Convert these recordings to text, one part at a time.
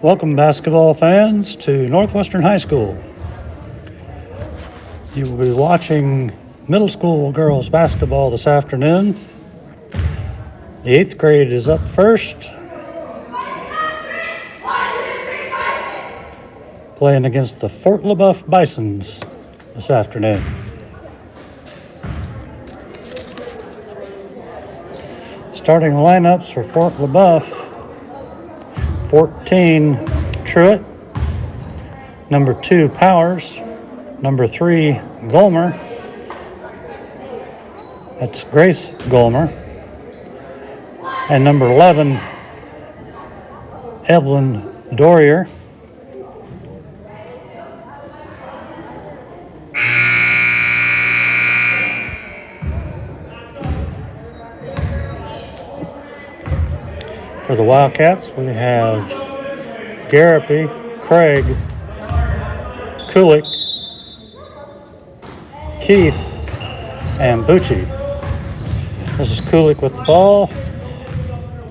Welcome, basketball fans, to Northwestern High School. You will be watching middle school girls basketball this afternoon. The 8th grade is up first, playing against the Ft Lebeouf Bisons this afternoon. Starting lineups for Ft Lebeouf: 14, Truitt. Number 2, Powers. Number 3, Golmer. That's Grace Golmer. And number 11, Evelyn Dorier. For the Wildcats, we have Garapi, Craig, Kulik, Keith, and Bucci. This is Kulik with the ball.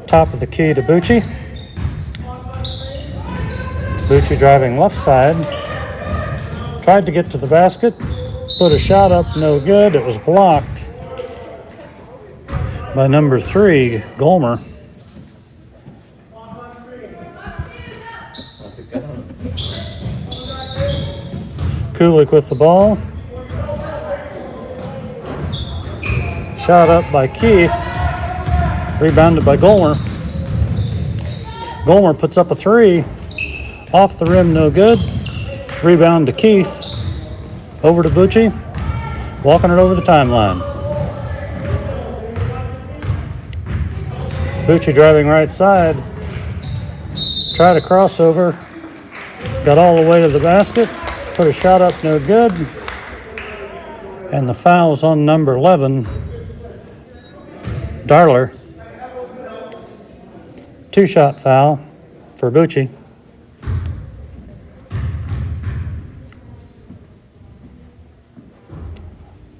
Top of the key to Bucci. Bucci driving left side. Tried to get to the basket. Put a shot up, no good. It was blocked by number 3, Golmer. Kulik with the ball. Shot up by Keith. Rebounded by Golmer. Golmer puts up a 3. Off the rim, no good. Rebound to Keith. Over to Bucci. Walking it over the timeline. Bucci driving right side. Tried a crossover. Got all the way to the basket. Put a shot up, no good. And the foul is on number 11, Darler. 2-shot foul for Bucci.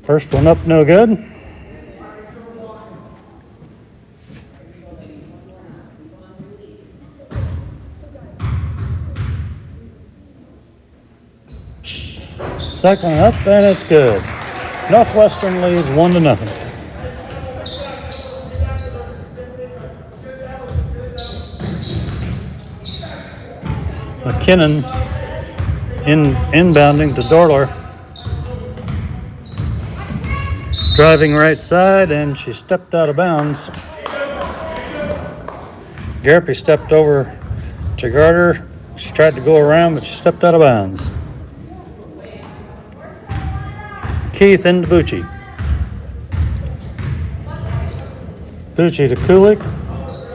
First one up, no good. Second up, and it's good. Northwestern leads 1-0. McKinnon inbounding to Dorler. Driving right side, and she stepped out of bounds. Garapi stepped over to guard her. She tried to go around, but she stepped out of bounds. Keith into Bucci. Bucci to Kulik.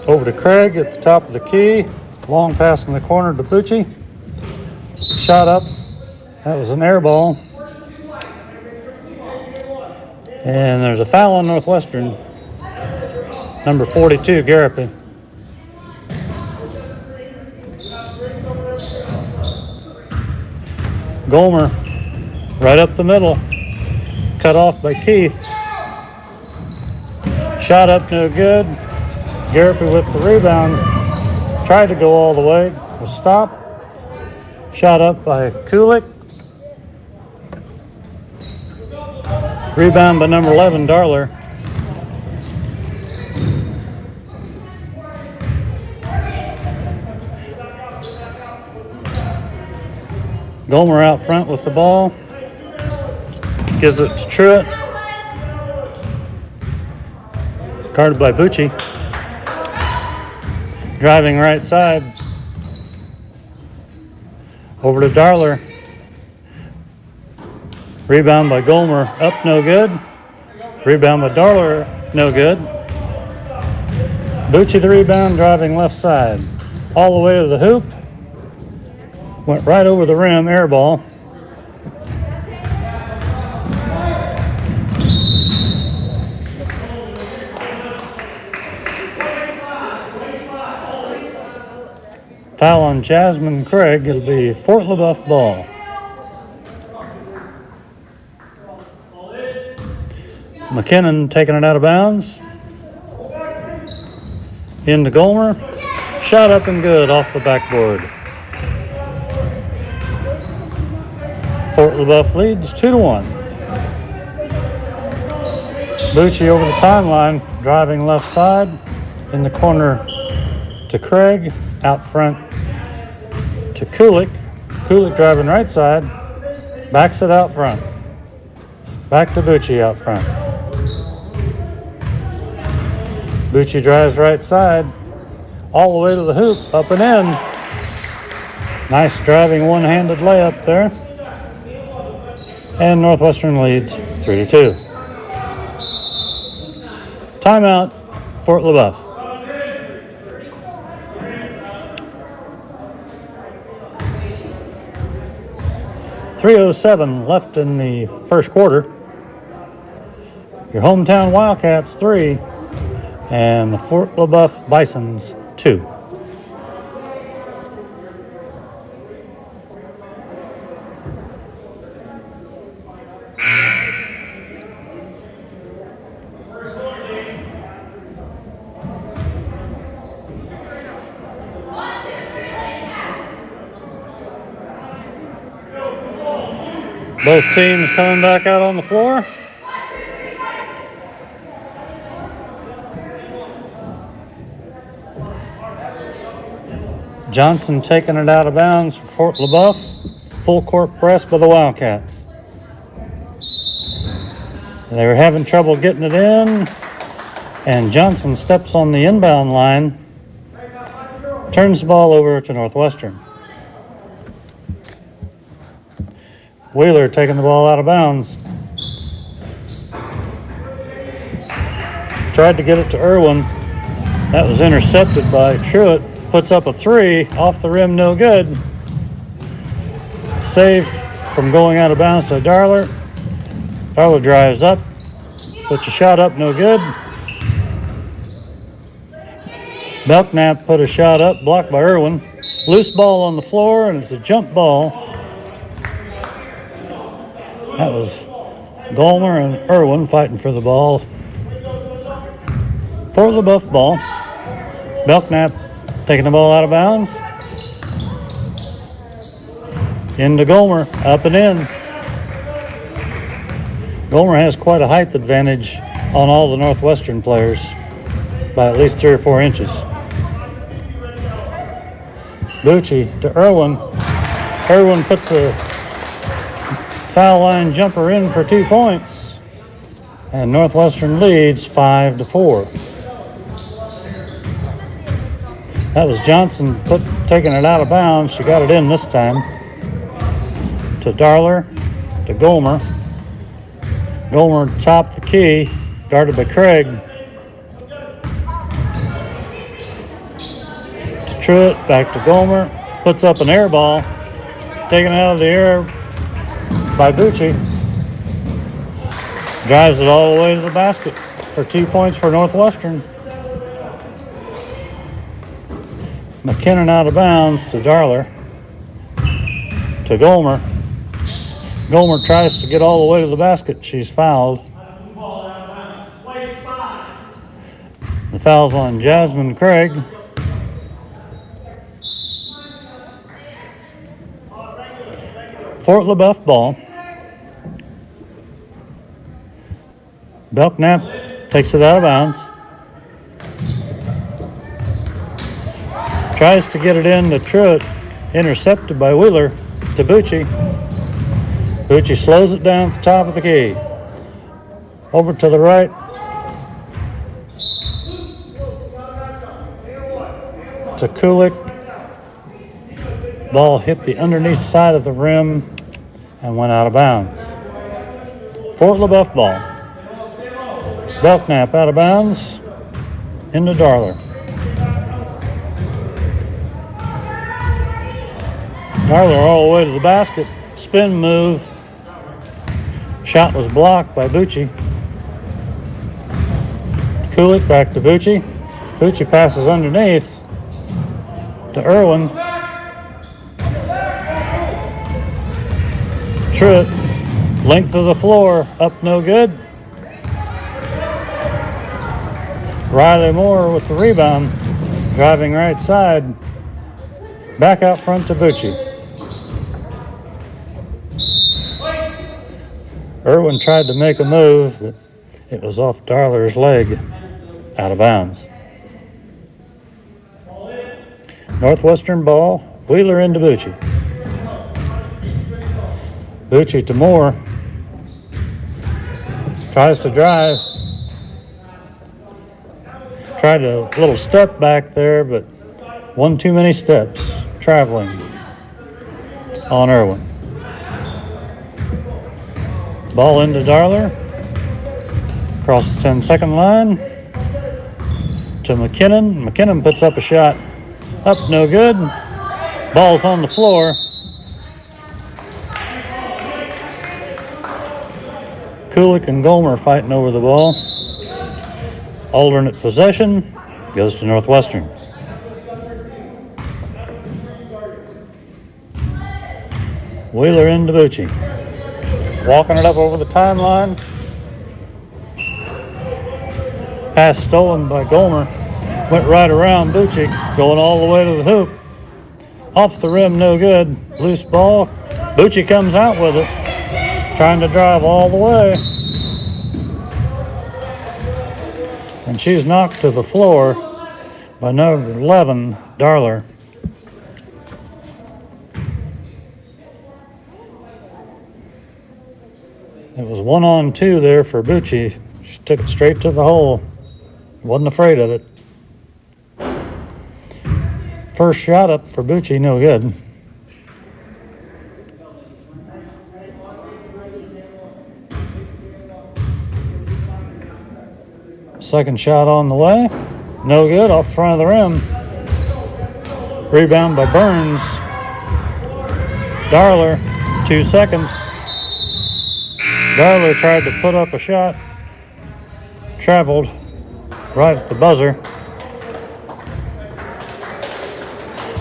Over to Craig at the top of the key. Long pass in the corner to Bucci. Shot up. That was an air ball. And there's a foul on Northwestern. Number 42, Garapi. Golmer right up the middle. Cut off by Keith. Shot up, no good. Garapi with the rebound. Tried to go all the way. Was stopped. Shot up by Kulik. Rebound by number 11, Darler. Golmer out front with the ball. Gives it to Truitt. Guarded by Bucci. Driving right side. Over to Darler. Rebound by Golmer. Up, no good. Rebound by Darler. No good. Bucci the rebound, driving left side. All the way to the hoop. Went right over the rim, air ball. Foul on Jasmine Craig. It'll be Ft Lebeouf ball. McKinnon taking it out of bounds. Into Golmer. Shot up and good off the backboard. Fort Lebeouf leads 2-1. Bucci over the timeline, driving left side, in the corner to Craig, out front to Kulik. Kulik driving right side, backs it out front. Back to Bucci out front. Bucci drives right side, all the way to the hoop, up and in. Nice driving one-handed layup there. And Northwestern leads 3-2. Timeout, Fort Lebeouf. .307 left in the first quarter. Your hometown Wildcats 3 and the Fort Lebeouf Bisons 2. Both teams coming back out on the floor. Johnson taking it out of bounds for Fort Lebeouf. Full court press by the Wildcats. They were having trouble getting it in, and Johnson steps on the inbound line, turns the ball over to Northwestern. Wheeler taking the ball out of bounds. Tried to get it to Irwin. That was intercepted by Truitt. Puts up a three, off the rim, no good. Saved from going out of bounds to Darler. Darler drives up, puts a shot up, no good. Belknap put a shot up, blocked by Irwin. Loose ball on the floor, and it's a jump ball. That was Golmer and Irwin fighting for the ball. Fort Lebeouf ball. Belknap taking the ball out of bounds. Into Golmer, up and in. Golmer has quite a height advantage on all the Northwestern players by at least 3 or 4 inches. Bucci to Irwin. Irwin puts a foul line jumper in for 2 points. And Northwestern leads 5-4. That was Johnson taking it out of bounds. She got it in this time. To Darler, to Golmer. Golmer topped the key, guarded by Craig. To Truitt, back to Golmer. Puts up an air ball. Taken out of the air by Bucci. Drives it all the way to the basket for 2 points for Northwestern. McKinnon out of bounds to Darler. To Golmer. Golmer tries to get all the way to the basket. She's fouled. The foul's on Jasmine Craig. Fort Lebeouf ball. Belknap takes it out of bounds. Tries to get it in to Truitt. Intercepted by Wheeler to Bucci. Bucci slows it down at the top of the key. Over to the right. To Kulik. Ball hit the underneath side of the rim and went out of bounds. Fort Lebeouf ball. Belknap out of bounds. Into Darler. Darler all the way to the basket. Spin move. Shot was blocked by Bucci. Kulik back to Bucci. Bucci passes underneath to Irwin. Truitt, length of the floor, up no good. Riley Moore with the rebound, driving right side. Back out front to Bucci. Irwin tried to make a move, but it was off Darler's leg, out of bounds. Northwestern ball, Wheeler into Bucci. Bucci to Moore. Tries to drive. Tried a little step back there, but one too many steps traveling on Irwin. Ball into Darler. Across the 10-second line to McKinnon. McKinnon puts up a shot. Up, no good. Ball's on the floor. Kulik and Gomer fighting over the ball. Alternate possession goes to Northwestern. Wheeler into Bucci. Walking it up over the timeline. Pass stolen by Gomer. Went right around Bucci, going all the way to the hoop. Off the rim, no good. Loose ball. Bucci comes out with it, trying to drive all the way. And she's knocked to the floor by number 11, Darler. It was 1-on-2 there for Bucci. She took it straight to the hole. Wasn't afraid of it. First shot up for Bucci, no good. Second shot on the way. No good, off the front of the rim. Rebound by Burns. Darler, 2 seconds. Darler tried to put up a shot. Traveled right at the buzzer.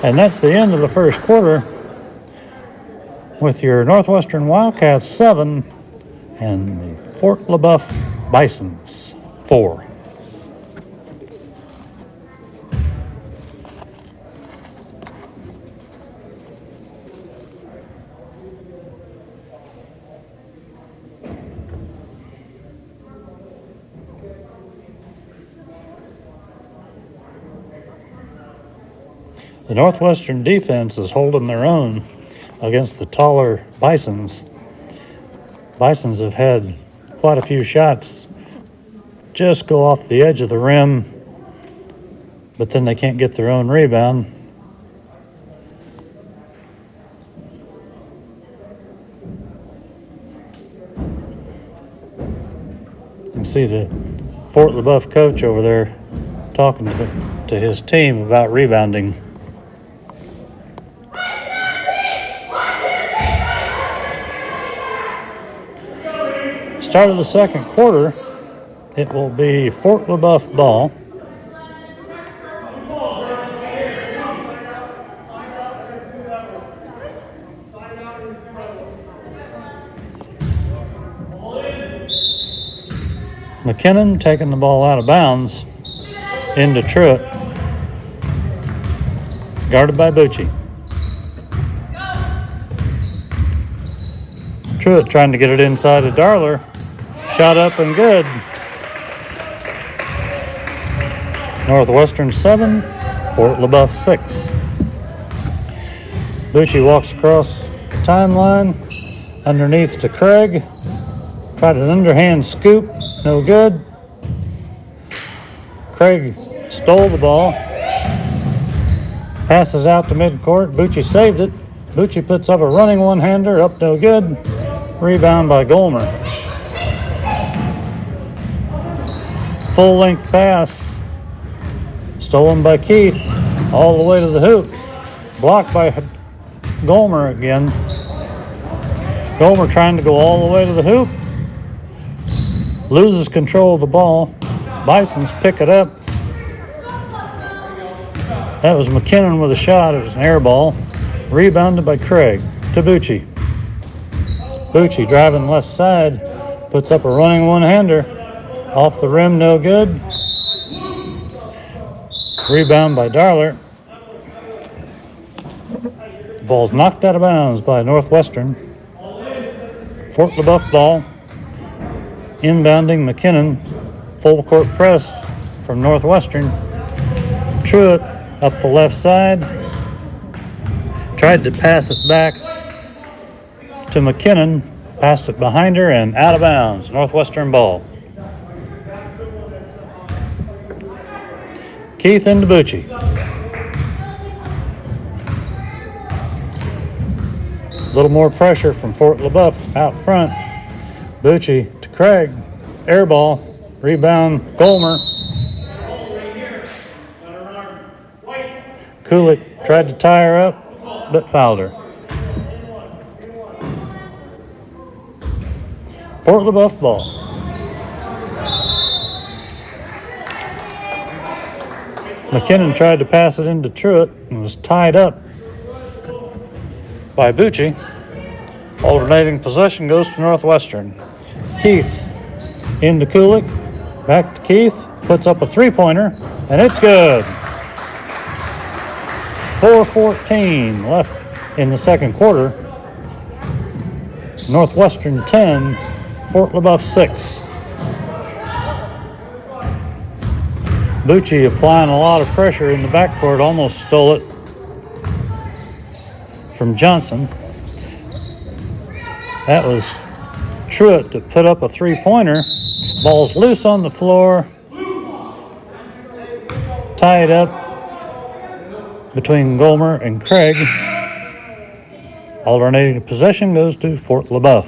And that's the end of the first quarter with your Northwestern Wildcats 7 and the Fort Lebeouf Bisons 4. The Northwestern defense is holding their own against the taller Bisons. Bisons have had quite a few shots just go off the edge of the rim, but then they can't get their own rebound. You can see the Fort Lebeouf coach over there talking to his team about rebounding. Start of the second quarter, it will be Fort Lebeouf ball. McKinnon taking the ball out of bounds into Truitt. Guarded by Bucci. Truitt trying to get it inside to Darler. Shot up and good. Northwestern 7, Fort Lebeouf 6. Bucci walks across the timeline, underneath to Craig. Tried an underhand scoop, no good. Craig stole the ball. Passes out to midcourt. Bucci saved it. Bucci puts up a running one-hander, up no good. Rebound by Gomer. Full-length pass. Stolen by Keith. All the way to the hoop. Blocked by Gomer again. Gomer trying to go all the way to the hoop. Loses control of the ball. Bisons pick it up. That was McKinnon with a shot. It was an air ball. Rebounded by Craig to Bucci. Bucci driving left side. Puts up a running one-hander. Off the rim, no good. Rebound by Darler. Ball's knocked out of bounds by Northwestern. Fort Lebeouf ball. Inbounding McKinnon, full court press from Northwestern. Truitt up the left side. Tried to pass it back to McKinnon. Passed it behind her and out of bounds. Northwestern ball. Keith into Bucci. A little more pressure from Fort Lebeouf out front. Bucci to Craig. Air ball. Rebound. Golmer. Kulik tried to tie her up, but fouled her. Fort Lebeouf ball. McKinnon tried to pass it into Truitt and was tied up by Bucci. Alternating possession goes to Northwestern. Keith into Kulik. Back to Keith. Puts up a three-pointer, and it's good. 4:14 left in the second quarter. Northwestern 10, Fort Lebeouf 6. Bucci applying a lot of pressure in the backcourt, almost stole it from Johnson. That was Truitt to put up a three-pointer. Ball's loose on the floor. Tied up between Golmer and Craig. Alternating possession goes to Fort Lebeouf.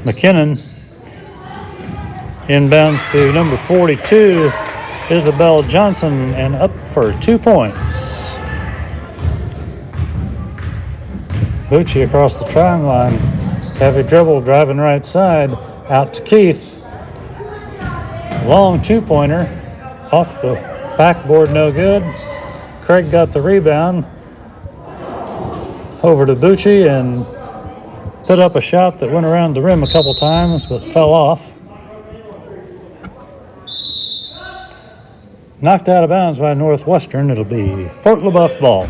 McKinnon inbounds to number 42, Isabel Johnson, and up for 2 points. Bucci across the trying line. Heavy dribble, driving right side, out to Keith. Long two-pointer, off the backboard, no good. Craig got the rebound. Over to Bucci and put up a shot that went around the rim a couple times but fell off. Knocked out of bounds by Northwestern. It'll be Fort Lebeouf ball.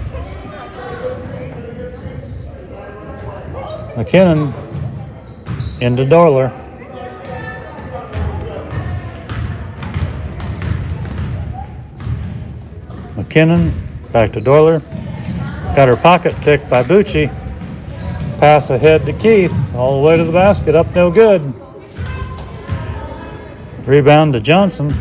McKinnon into Dorler. McKinnon back to Dorler. Got her pocket picked by Bucci. Pass ahead to Keith. All the way to the basket. Up no good. Rebound to Johnson.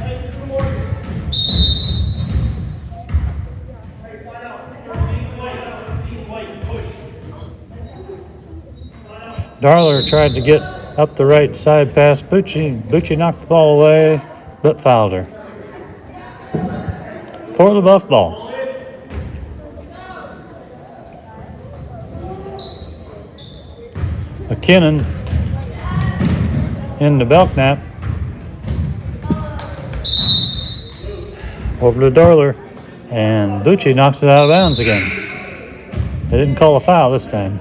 Darler tried to get up the right side past Bucci. Bucci knocked the ball away, but fouled her. Fort Lebeouf ball. McKinnon into Belknap. Over to Darler. And Bucci knocks it out of bounds again. They didn't call a foul this time.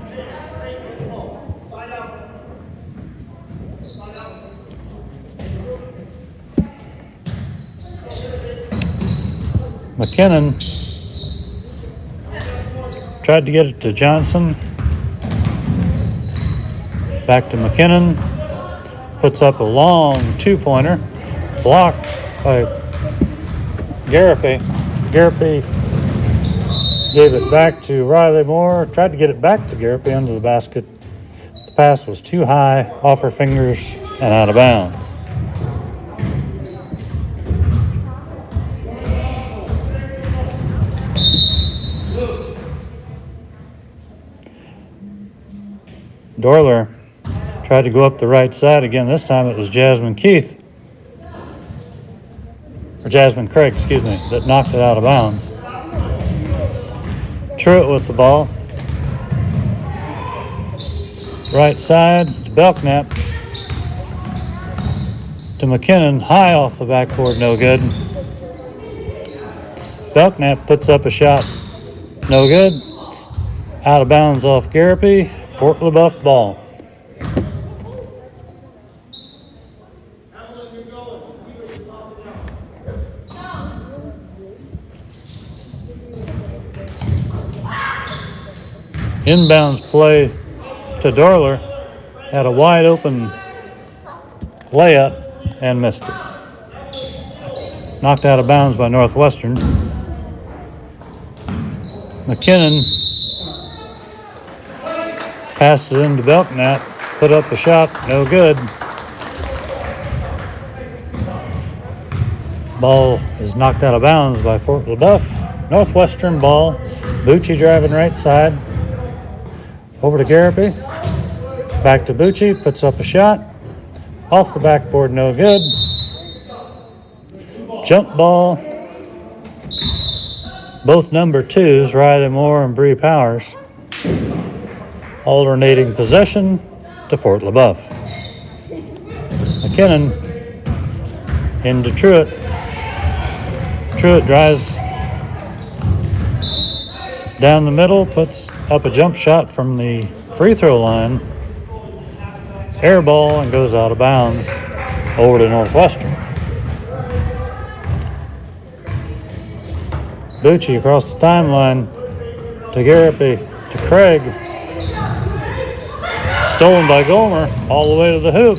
McKinnon tried to get it to Johnson. Back to McKinnon. Puts up a long two-pointer. Blocked by Garapi. Garapi gave it back to Riley Moore. Tried to get it back to Garapi under the basket. The pass was too high, off her fingers, and out of bounds. Dorler tried to go up the right side again. This time it was Jasmine Craig, that knocked it out of bounds. Truitt with the ball. Right side to Belknap. To McKinnon, high off the backboard, no good. Belknap puts up a shot, no good. Out of bounds off Garapi. Fort Lebeouf ball. Inbounds play to Dorler. Had a wide open layup and missed it. Knocked out of bounds by Northwestern. McKinnon passed it into Belknap, put up a shot, no good. Ball is knocked out of bounds by Fort Lebeouf. Northwestern ball. Bucci driving right side. Over to Garapi. Back to Bucci, puts up a shot. Off the backboard, no good. Jump ball. Both number twos, Riley Moore and Bree Powers. Alternating possession to Fort Lebeouf. McKinnon into Truitt. Truitt drives down the middle, puts up a jump shot from the free throw line. Air ball and goes out of bounds over to Northwestern. Bucci across the timeline to Garapi, to Craig. Stolen by Gomer all the way to the hoop.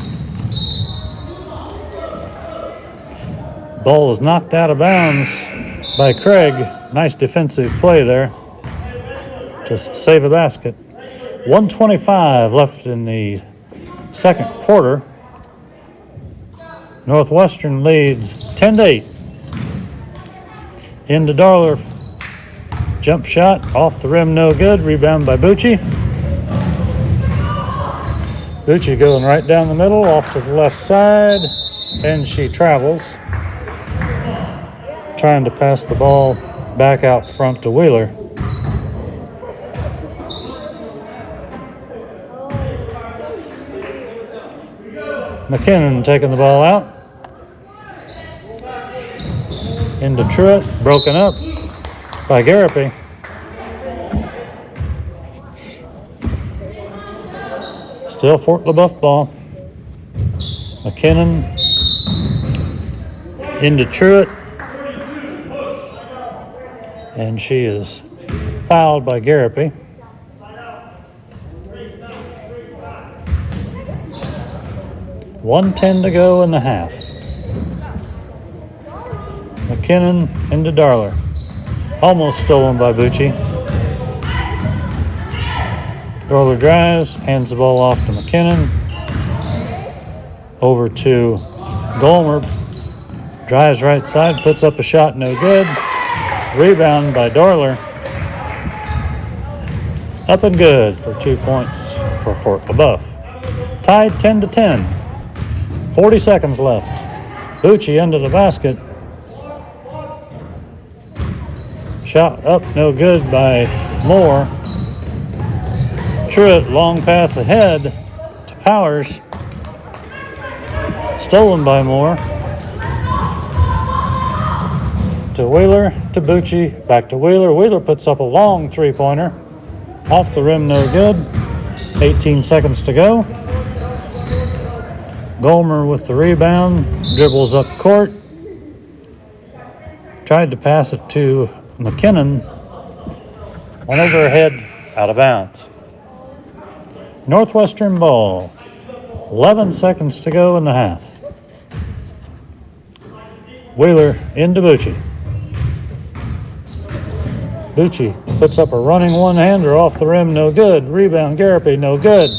Ball was knocked out of bounds by Craig. Nice defensive play there to save a basket. 1:25 left in the second quarter. Northwestern leads 10-8. Into Dorler. Jump shot off the rim, no good. Rebound by Bucci. Bucci going right down the middle, off to the left side, and she travels. Trying to pass the ball back out front to Wheeler. McKinnon taking the ball out. Into Truitt, broken up by Garapi. Still Fort Lebeouf ball. McKinnon into Truitt. And she is fouled by Garapi. $1:10 to go in the half. McKinnon into Dorler. Almost stolen by Bucci. Dorler drives, hands the ball off to McKinnon. Over to Gomer. Drives right side, puts up a shot, no good. Rebound by Dorler. Up and good for 2 points for Fort Lebeouf. Tied 10-10. 40 seconds left. Bucci into the basket. Shot up, no good by Moore. Truitt, long pass ahead to Powers. Stolen by Moore. To Wheeler, to Bucci, back to Wheeler. Wheeler puts up a long three-pointer. Off the rim, no good. 18 seconds to go. Gomer with the rebound, dribbles up court. Tried to pass it to McKinnon. Went over her head, out of bounds. Northwestern ball. 11 seconds to go in the half. Wheeler into Bucci. Bucci puts up a running one-hander off the rim, no good. Rebound Garapi, no good.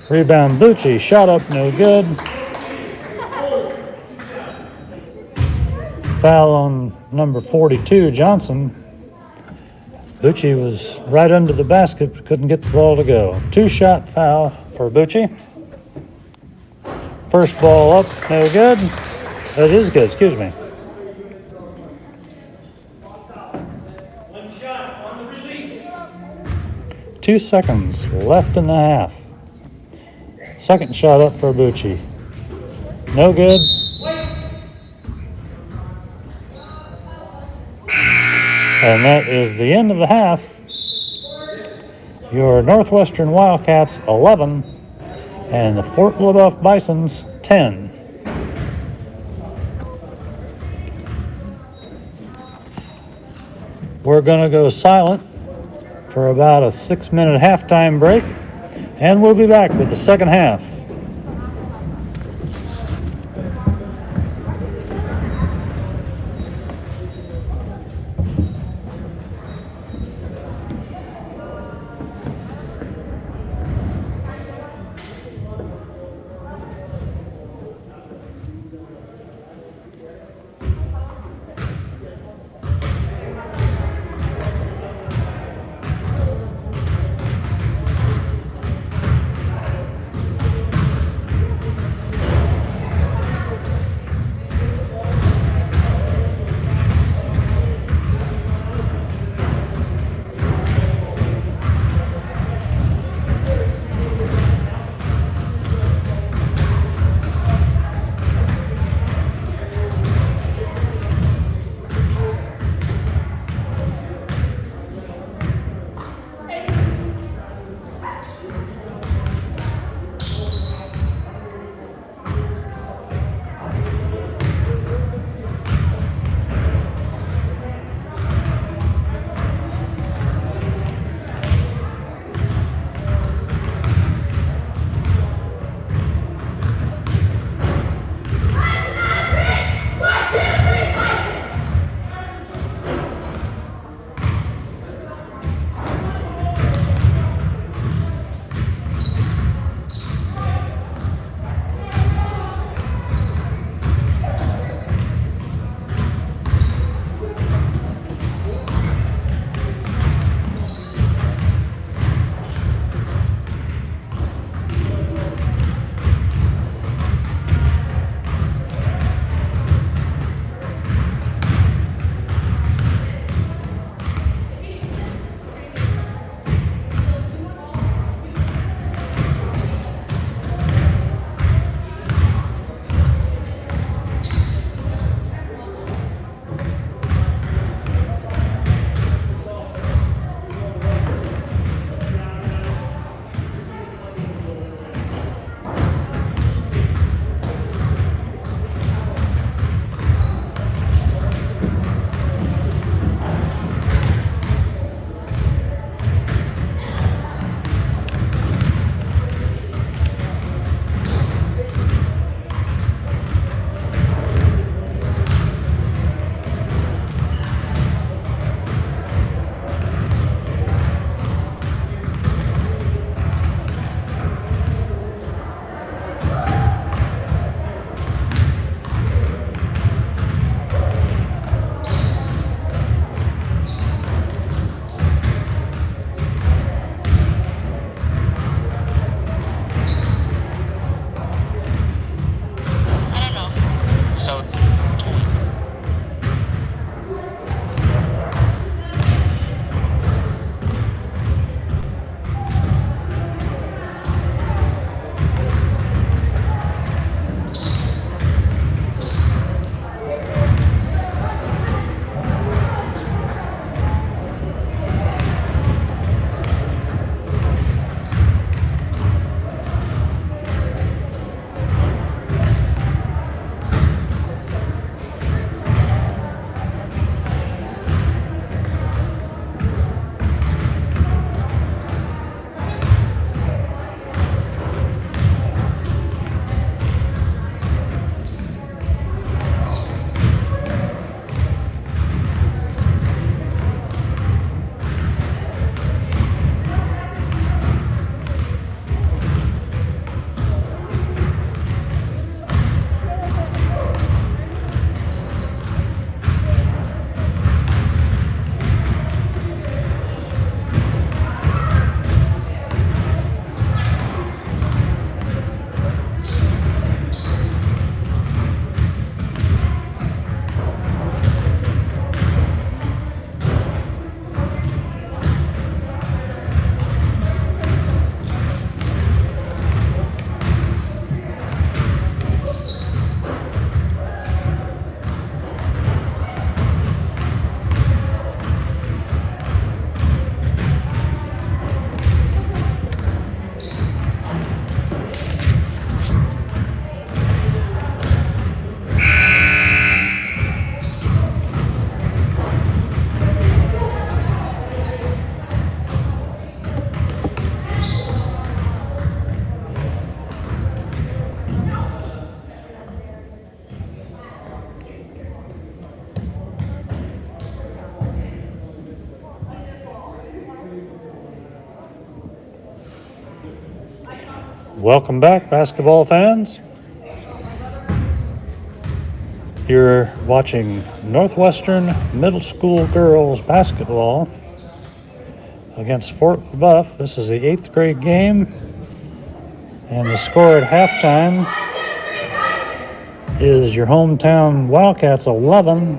Rebound Bucci, shot up, no good. Foul on number 42, Johnson. Bucci was right under the basket, but couldn't get the ball to go. Two-shot foul for Bucci. First ball up, no good. That is good, excuse me. 2 seconds left in the half. Second shot up for Bucci. No good. And that is the end of the half. Your Northwestern Wildcats 11 and the Fort Lebeouf Bisons 10. We're going to go silent for about a 6-minute halftime break, and we'll be back with the second half. Welcome back, basketball fans. You're watching Northwestern Middle School girls basketball against Fort Lebeouf. This is the 8th grade game, and the score at halftime is your hometown Wildcats 11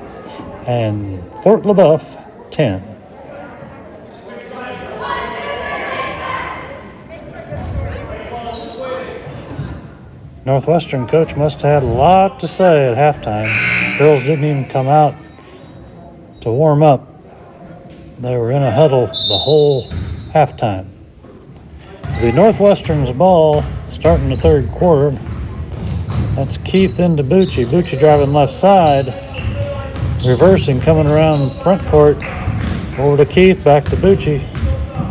and Fort Lebeouf 10. Northwestern coach must have had a lot to say at halftime. Girls didn't even come out to warm up. They were in a huddle the whole halftime. The Northwestern's ball starting the third quarter. That's Keith into Bucci. Bucci driving left side, reversing, coming around front court, over to Keith, back to Bucci.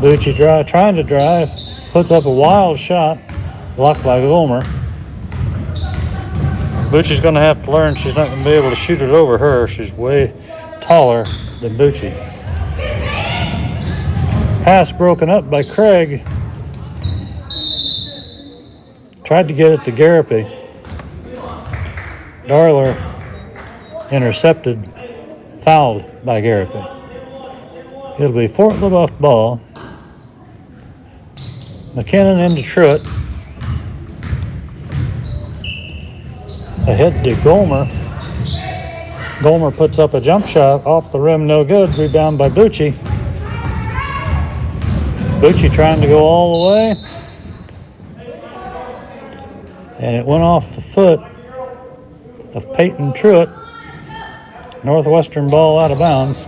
Bucci trying to drive, puts up a wild shot, blocked by Gomer. Bucci's going to have to learn she's not going to be able to shoot it over her. She's way taller than Bucci. Pass broken up by Craig. Tried to get it to Garapi. Darler intercepted, fouled by Garapi. It'll be Fort Lebeouf ball. McKinnon into Truitt. Ahead to Gomer. Gomer puts up a jump shot off the rim, no good. Rebound by Bucci. Bucci trying to go all the way. And it went off the foot of Peyton Truitt. Northwestern ball out of bounds.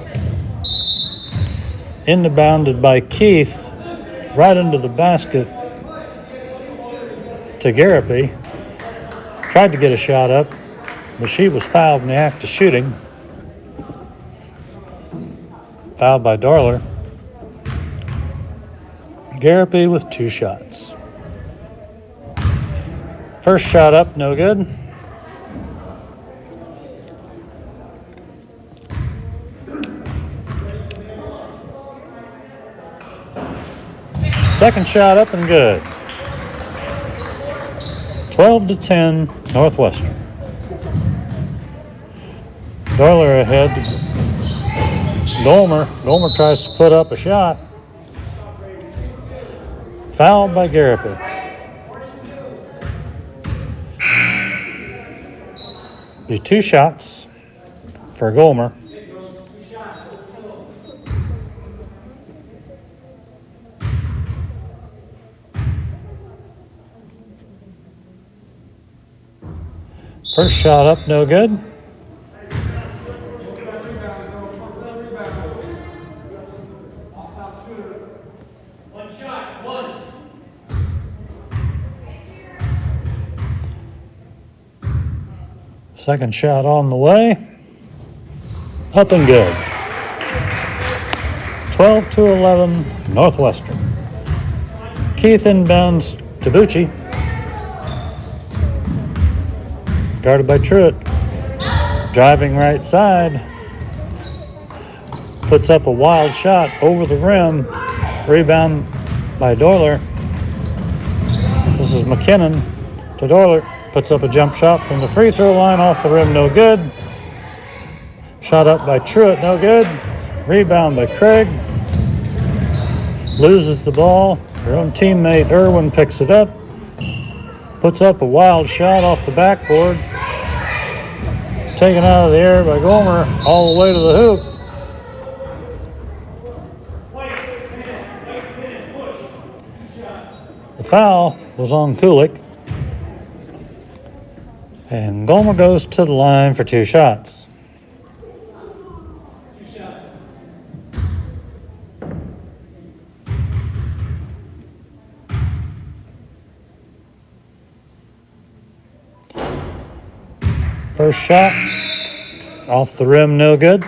Inbounded by Keith, right into the basket to Garapi. Tried to get a shot up, but she was fouled in the act of shooting. Fouled by Darler. Garapi with 2 shots. First shot up, no good. Second shot up and good. 12-10 Northwestern. Darler ahead. Gomer tries to put up a shot. Fouled by Garapi. Be 2 shots for Gomer. First shot up, no good. Second shot on the way. Up and good. 12-11 Northwestern. Keith inbounds to Bucci. Guarded by Truitt. Driving right side. Puts up a wild shot over the rim. Rebound by Darler. This is McKinnon to Darler. Puts up a jump shot from the free throw line, off the rim, no good. Shot up by Truitt, no good. Rebound by Craig. Loses the ball. Her own teammate Irwin picks it up. Puts up a wild shot off the backboard. Taken out of the air by Gomer, all the way to the hoop. The foul was on Kulik. And Gomer goes to the line for 2 shots. First shot, off the rim, no good.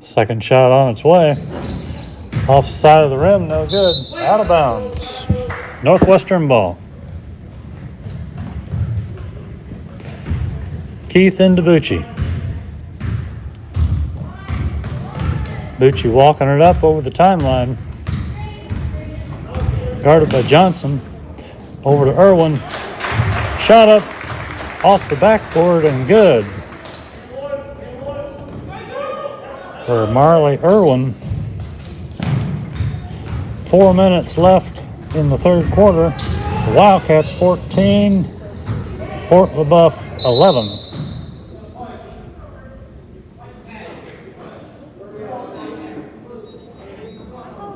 Second shot on its way. Off the side of the rim, no good. Out of bounds. Northwestern ball. Keith into Bucci. Bucci walking it up over the timeline. Guarded by Johnson. Over to Irwin. Shot up off the backboard and good. For Marley Irwin. 4 minutes left in the third quarter. The Wildcats 14, Fort Lebeouf 11.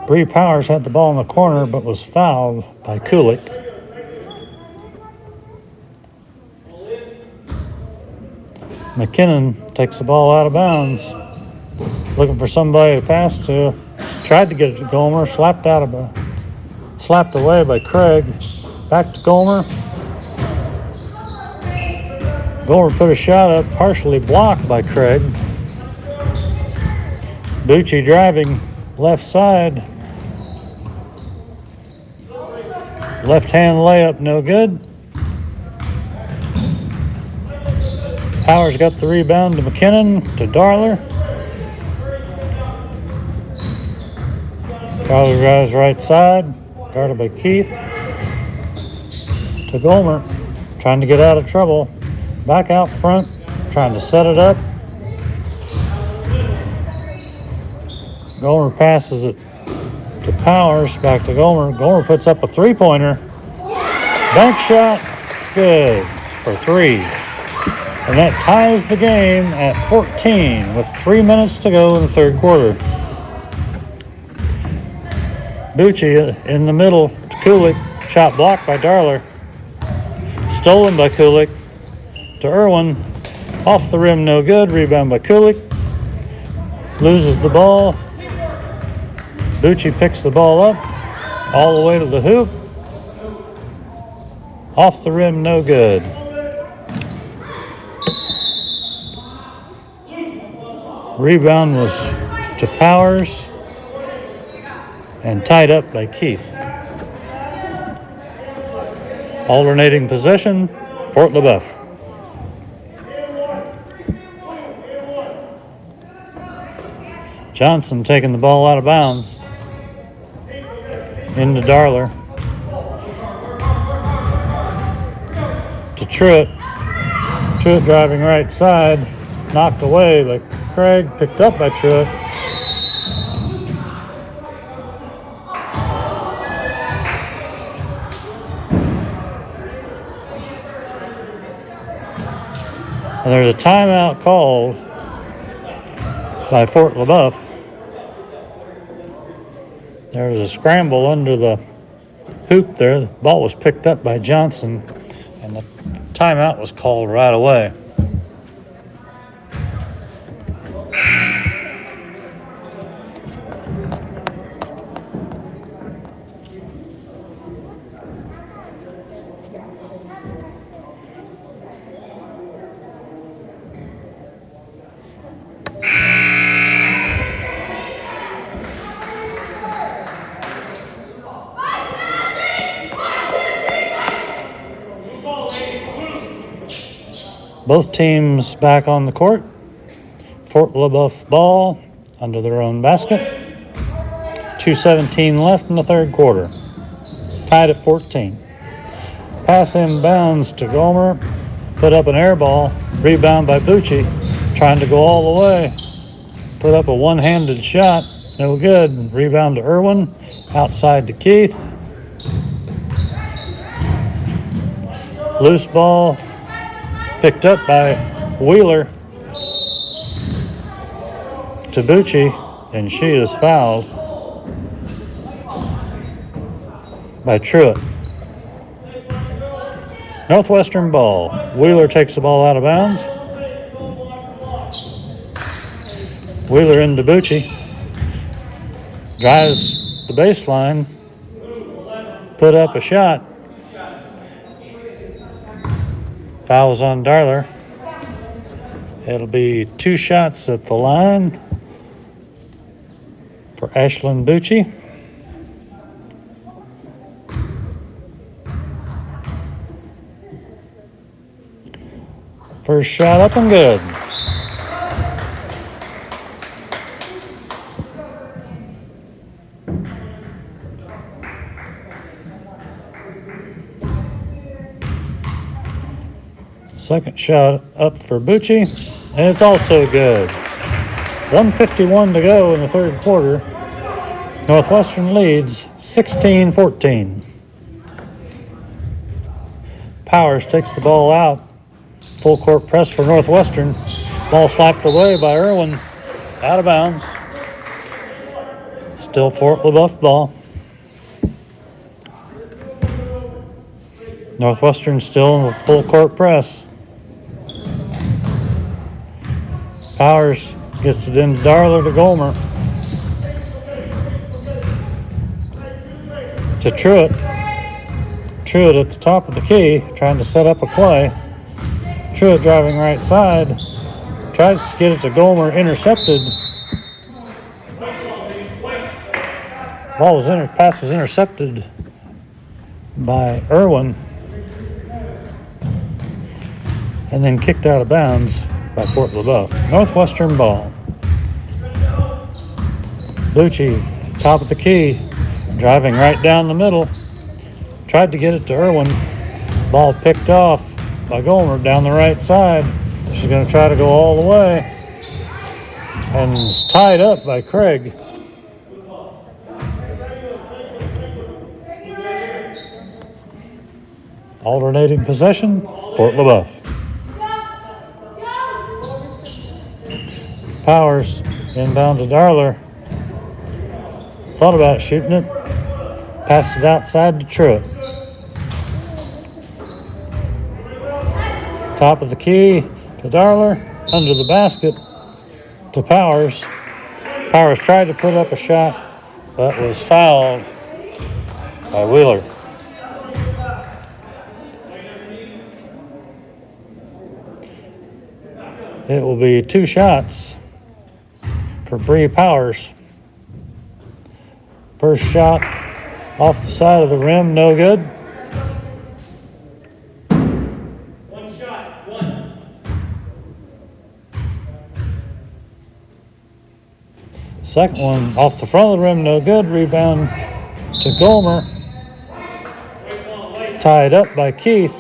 Bree Powers had the ball in the corner but was fouled by Kulik. McKinnon takes the ball out of bounds. Looking for somebody to pass to. Tried to get it to Gomer, slapped away by Craig. Back to Gomer. Gomer put a shot up, partially blocked by Craig. Bucci driving left side. Left hand layup, no good. Powers got the rebound to McKinnon, to Darler. Darler drives right side, guarded by Keith. To Gomer, trying to get out of trouble. Back out front, trying to set it up. Gomer passes it to Powers, back to Gomer. Gomer puts up a three-pointer. Bank shot, good for 3. And that ties the game at 14 with 3 minutes to go in the third quarter. Bucci in the middle to Kulik. Shot blocked by Darler. Stolen by Kulik to Irwin. Off the rim, no good. Rebound by Kulik. Loses the ball. Bucci picks the ball up. All the way to the hoop. Off the rim, no good. Rebound was to Powers and tied up by Keith. Alternating possession, Fort Lebeouf. Johnson taking the ball out of bounds. Into Darler. To Truitt. Truitt driving right side. Knocked away by Craig. Picked up by Truitt. And there's a timeout called by Fort Lebeouf. There was a scramble under the hoop there. The ball was picked up by Johnson, and the timeout was called right away. Both teams back on the court. Fort Lebeouf ball under their own basket. 2:17 left in the third quarter. Tied at 14. Pass inbounds to Gomer. Put up an air ball. Rebound by Bucci. Trying to go all the way. Put up a one-handed shot. No good. Rebound to Irwin. Outside to Keith. Loose ball. Picked up by Wheeler to Bucci, and she is fouled by Truitt. Northwestern ball. Wheeler takes the ball out of bounds. Wheeler into Bucci. Drives the baseline. Put up a shot. Fouls on Darler. It'll be 2 shots at the line for Ashlyn Bucci. First shot up and good. Second shot up for Bucci, and it's also good. 1:51 to go in the third quarter. Northwestern leads 16-14. Powers takes the ball out. Full court press for Northwestern. Ball slapped away by Irwin. Out of bounds. Still Fort Lebeouf ball. Northwestern still in the full court press. Powers gets it into Darler to Gomer. To Truitt. Truitt at the top of the key, trying to set up a play. Truitt driving right side. Tries to get it to Gomer, intercepted. Pass was intercepted by Irwin. And then kicked out of bounds by Fort Lebeouf. Northwestern ball. Bucci, top of the key, driving right down the middle. Tried to get it to Irwin. Ball picked off by Gomer down the right side. She's going to try to go all the way. And it's tied up by Craig. Alternating possession, Fort Lebeouf. Powers inbound to Darler. Thought about shooting it. Passed it outside to Truitt. Top of the key to Darler. Under the basket to Powers. Powers tried to put up a shot, but was fouled by Wheeler. It will be 2 shots for Bree Powers. First shot off the side of the rim, no good. One shot, one. Second one off the front of the rim, no good. Rebound to Gomer. Tied up by Keith.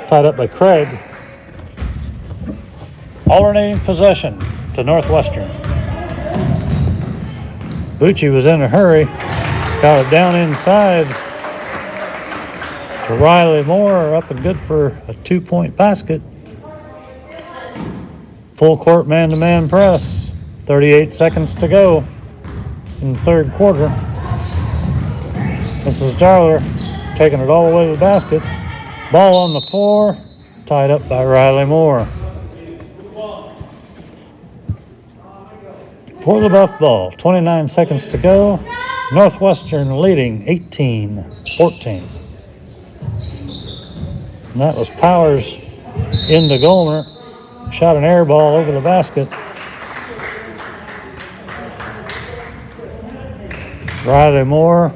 Tied up by Craig. Alternating possession to Northwestern. Bucci was in a hurry. Got it down inside to Riley Moore. Up and good for a 2-point basket. Full court man-to-man press. 38 seconds to go in the third quarter. This is Darler taking it all the way to the basket. Ball on the floor. Tied up by Riley Moore. Fort Lebeouf ball, 29 seconds to go. Northwestern leading 18-14. And that was Powers into Gomer. Shot an air ball over the basket. Riley Moore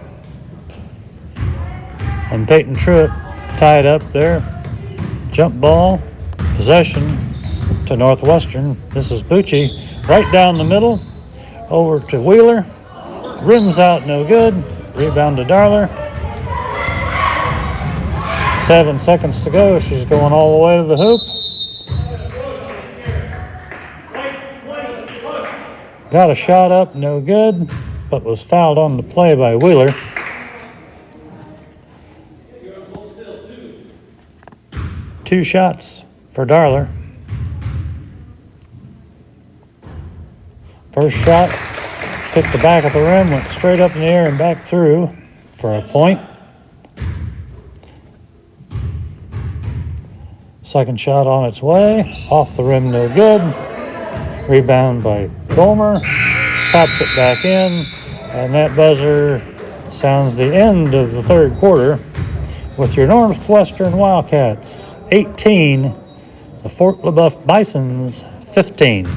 and Peyton Truitt tied up there. Jump ball, possession to Northwestern. This is Bucci right down the middle. Over to Wheeler. Rims out, no good. Rebound to Darler. 7 seconds to go. She's going all the way to the hoop. Got a shot up, no good, but was fouled on the play by Wheeler. Two shots for Darler. First shot, hit the back of the rim, went straight up in the air and back through for a point. Second shot on its way, off the rim, no good. Rebound by Gomer, pops it back in, and that buzzer sounds the end of the third quarter with your Northwestern Wildcats 18, the Fort Lebeouf Bisons 15.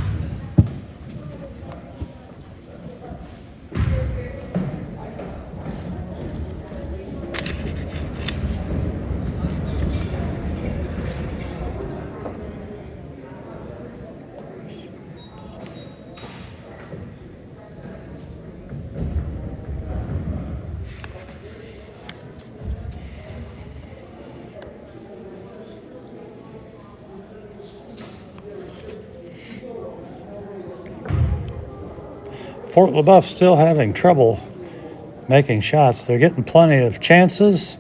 Fort Lebeouf still having trouble making shots. They're getting plenty of chances.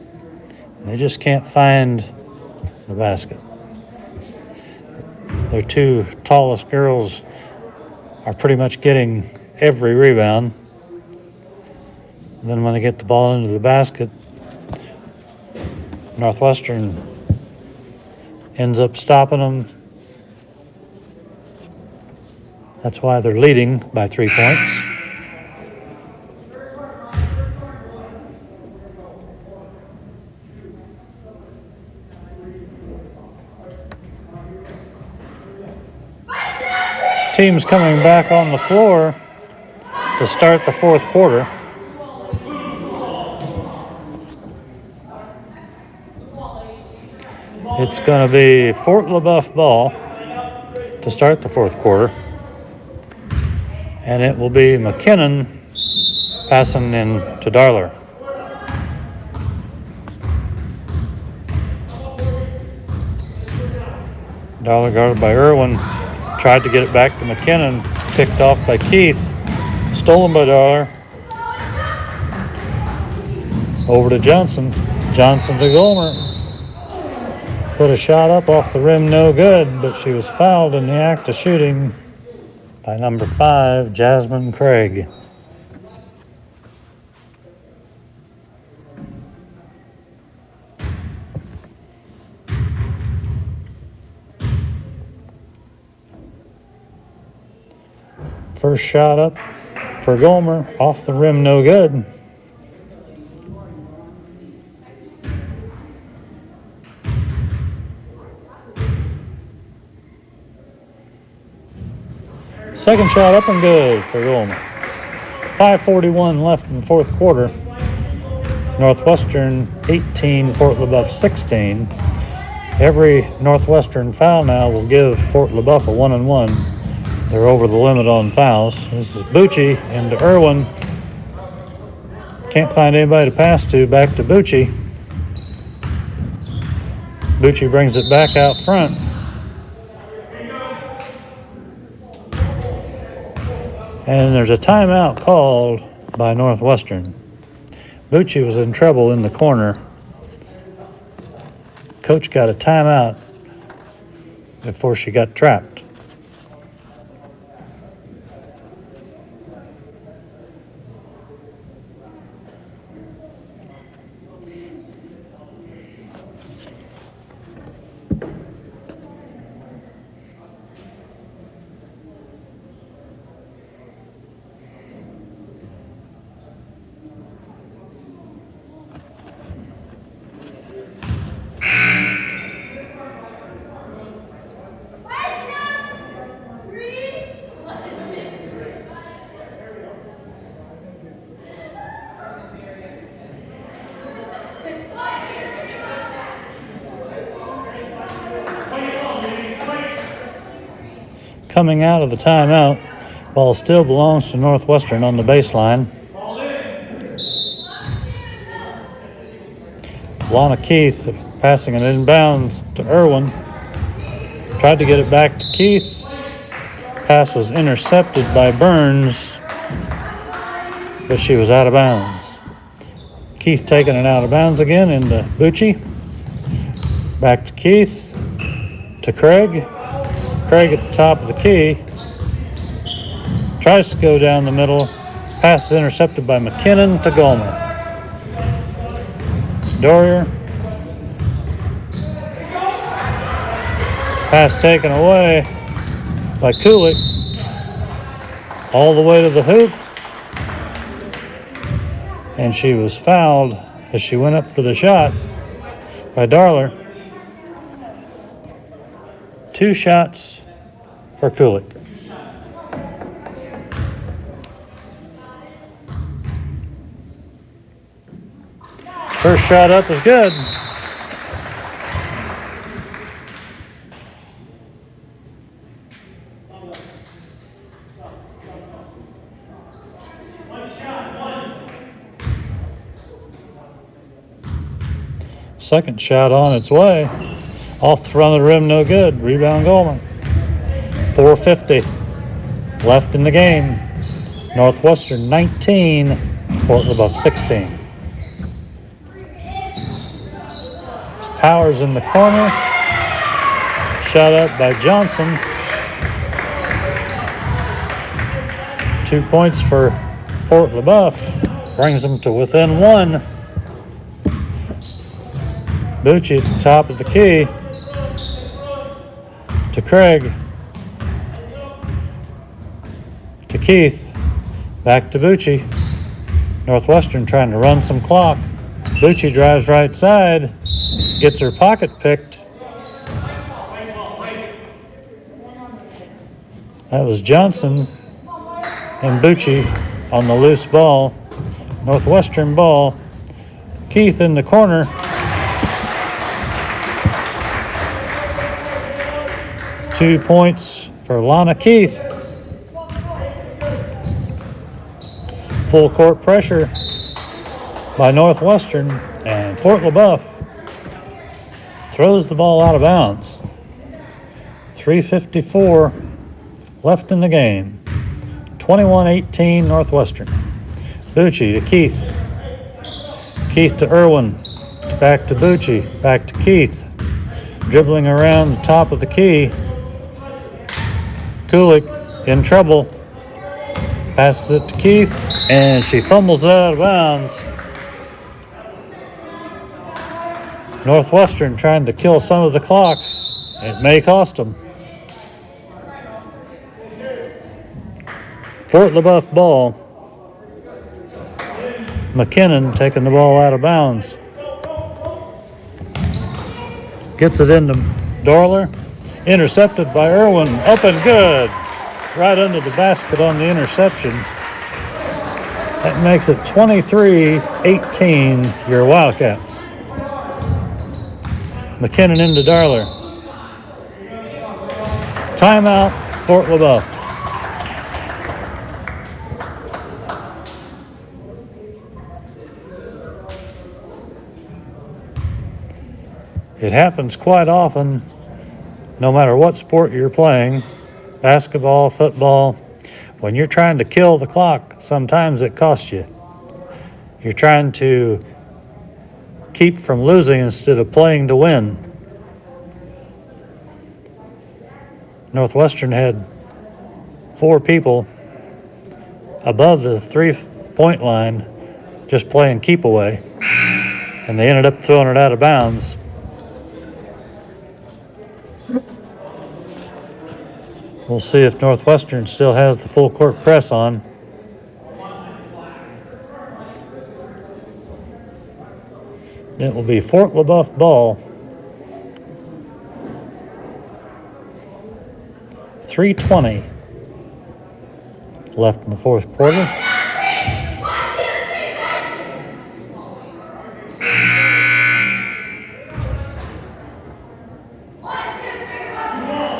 They just can't find the basket. Their two tallest girls are pretty much getting every rebound. And then when they get the ball into the basket, Northwestern ends up stopping them. That's why they're leading by 3 points. Teams coming back on the floor to start the fourth quarter. It's going to be Fort Lebeouf ball to start the fourth quarter. And it will be McKinnon passing in to Darler. Darler guarded by Irwin. Tried to get it back to McKinnon. Picked off by Keith. Stolen by Darler. Over to Johnson. Johnson to Gomer. Put a shot up off the rim, no good, but she was fouled in the act of shooting by number 5, Jasmine Craig. First shot up for Gomer, off the rim, no good. Second shot up and good for Gomer. 5:41 left in the fourth quarter. Northwestern 18, Fort Lebeouf 16. Every Northwestern foul now will give Fort Lebeouf a 1-and-1. They're over the limit on fouls. This is Bucci into Irwin. Can't find anybody to pass to. Back to Bucci. Bucci brings it back out front. And there's a timeout called by Northwestern. Bucci was in trouble in the corner. Coach got a timeout before she got trapped. Coming out of the timeout, ball still belongs to Northwestern on the baseline. Lana Keith passing it inbounds to Irwin. Tried to get it back to Keith. Pass was intercepted by Burns, but she was out of bounds. Keith taking it out of bounds again into Bucci. Back to Keith, to Craig. Craig at the top of the key. Tries to go down the middle. Pass is intercepted by McKinnon to Gomer. Dorier. Pass taken away by Kulik. All the way to the hoop. And she was fouled as she went up for the shot by Darler. 2 shots for Kulik. First shot up is good. Second shot on its way. Off the front of the rim, no good. Rebound Gomer. 4:50 left in the game. Northwestern 19, Fort Lebeouf 16. Powers in the corner. Shot up by Johnson. 2 points for Fort Lebeouf. Brings them to within one. Bucci at the top of the key. To Craig. To Keith. Back to Bucci. Northwestern trying to run some clock. Bucci drives right side. Gets her pocket picked. That was Johnson and Bucci on the loose ball. Northwestern ball. Keith in the corner. Two points for Lana Keith. Full court pressure by Northwestern, and Fort Lebeouf throws the ball out of bounds. 3:54 left in the game. 21-18 Northwestern. Bucci to Keith. Keith to Irwin. Back to Bucci. Back to Keith. Dribbling around the top of the key. Kulik in trouble. Passes it to Keith, and she fumbles it out of bounds. Northwestern trying to kill some of the clock. It may cost them. Fort Lebeouf ball. McKinnon taking the ball out of bounds. Gets it into Dorler. Intercepted by Irwin. Up and good. Right under the basket on the interception. That makes it 23-18, your Wildcats. McKinnon into Darler. Timeout, Fort Lebeouf. It happens quite often, no matter what sport you're playing, basketball, football, when you're trying to kill the clock, sometimes it costs you. You're trying to keep from losing instead of playing to win. Northwestern had 4 people above the 3-point line just playing keep away, and they ended up throwing it out of bounds. We'll see if Northwestern still has the full court press on. It will be Fort Lebeouf ball. 3:20 left in the fourth quarter.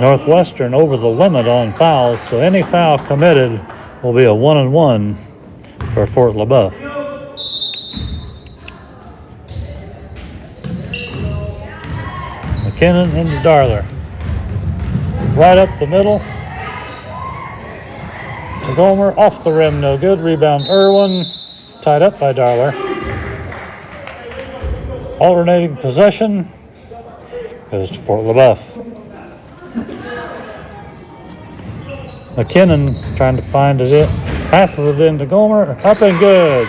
Northwestern over the limit on fouls, so any foul committed will be a 1-and-1 for Fort Lebeouf. McKinnon into Darler. Right up the middle. To Gomer, off the rim, no good. Rebound Irwin, tied up by Darler. Alternating possession goes to Fort Lebeouf. McKinnon trying to find it. Passes it into Gomer. Up and good.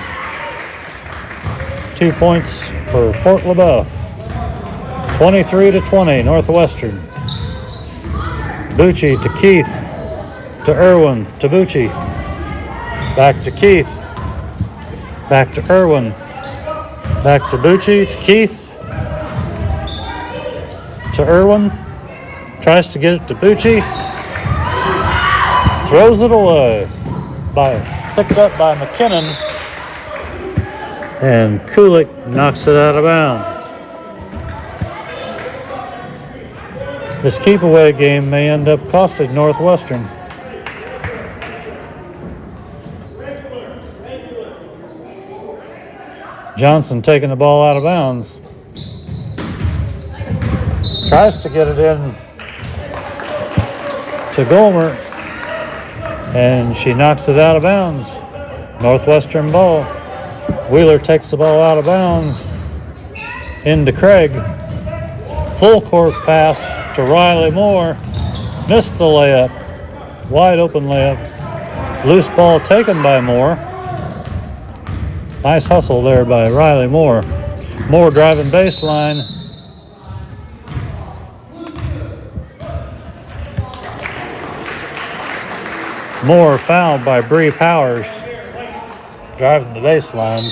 2 points for Fort Lebeouf. 23-20, Northwestern. Bucci to Keith. To Irwin. To Bucci. Back to Keith. Back to Irwin. Back to Bucci. To Keith. To Irwin. Tries to get it to Bucci. Throws it away. Picked up by McKinnon. And Kulik knocks it out of bounds. This keep-away game may end up costing Northwestern. Johnson taking the ball out of bounds. Tries to get it in to Gomer. and she knocks it out of bounds. Northwestern ball. Wheeler takes the ball out of bounds into Craig. Full court pass to Riley Moore. Missed the layup. Wide open layup. Loose ball taken by Moore. Nice hustle there by Riley Moore. Moore driving baseline. Moore fouled by Bree Powers. Driving the baseline.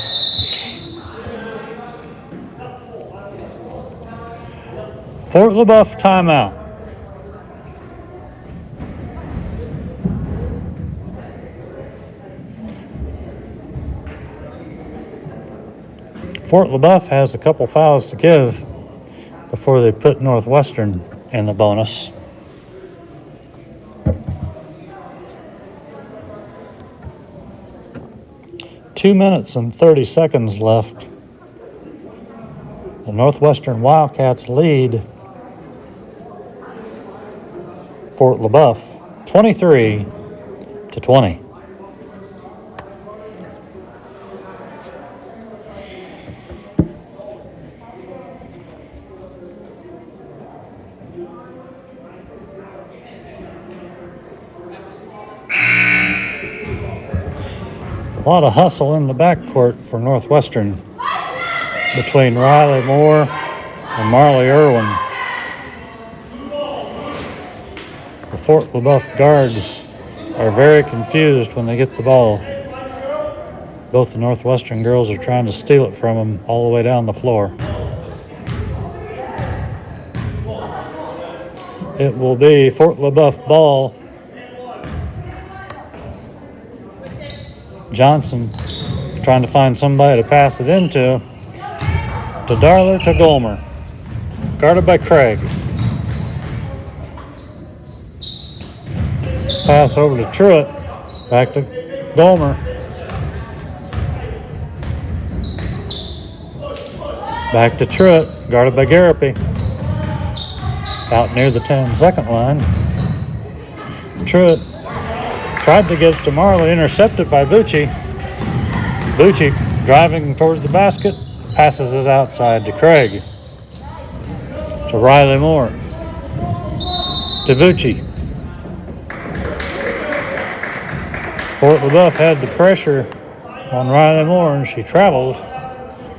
Fort Lebeouf timeout. Fort Lebeouf has a couple fouls to give before they put Northwestern in the bonus. Two minutes and 30 seconds left. The Northwestern Wildcats lead Fort Lebeouf 23-20. A lot of hustle in the backcourt for Northwestern between Riley Moore and Marley Irwin. The Fort Lebeouf guards are very confused when they get the ball. Both the Northwestern girls are trying to steal it from them all the way down the floor. It will be Fort Lebeouf ball. Johnson trying to find somebody to pass it into. To Darler, to Gomer. Guarded by Craig. Pass over to Truitt. Back to Gomer. Back to Truitt. Guarded by Garapi. Out near the 10-second line. Truitt tried to get it to Marley, intercepted by Bucci. Bucci driving towards the basket, passes it outside to Craig. To Riley Moore. To Bucci. Fort Lebeouf had the pressure on Riley Moore, and she traveled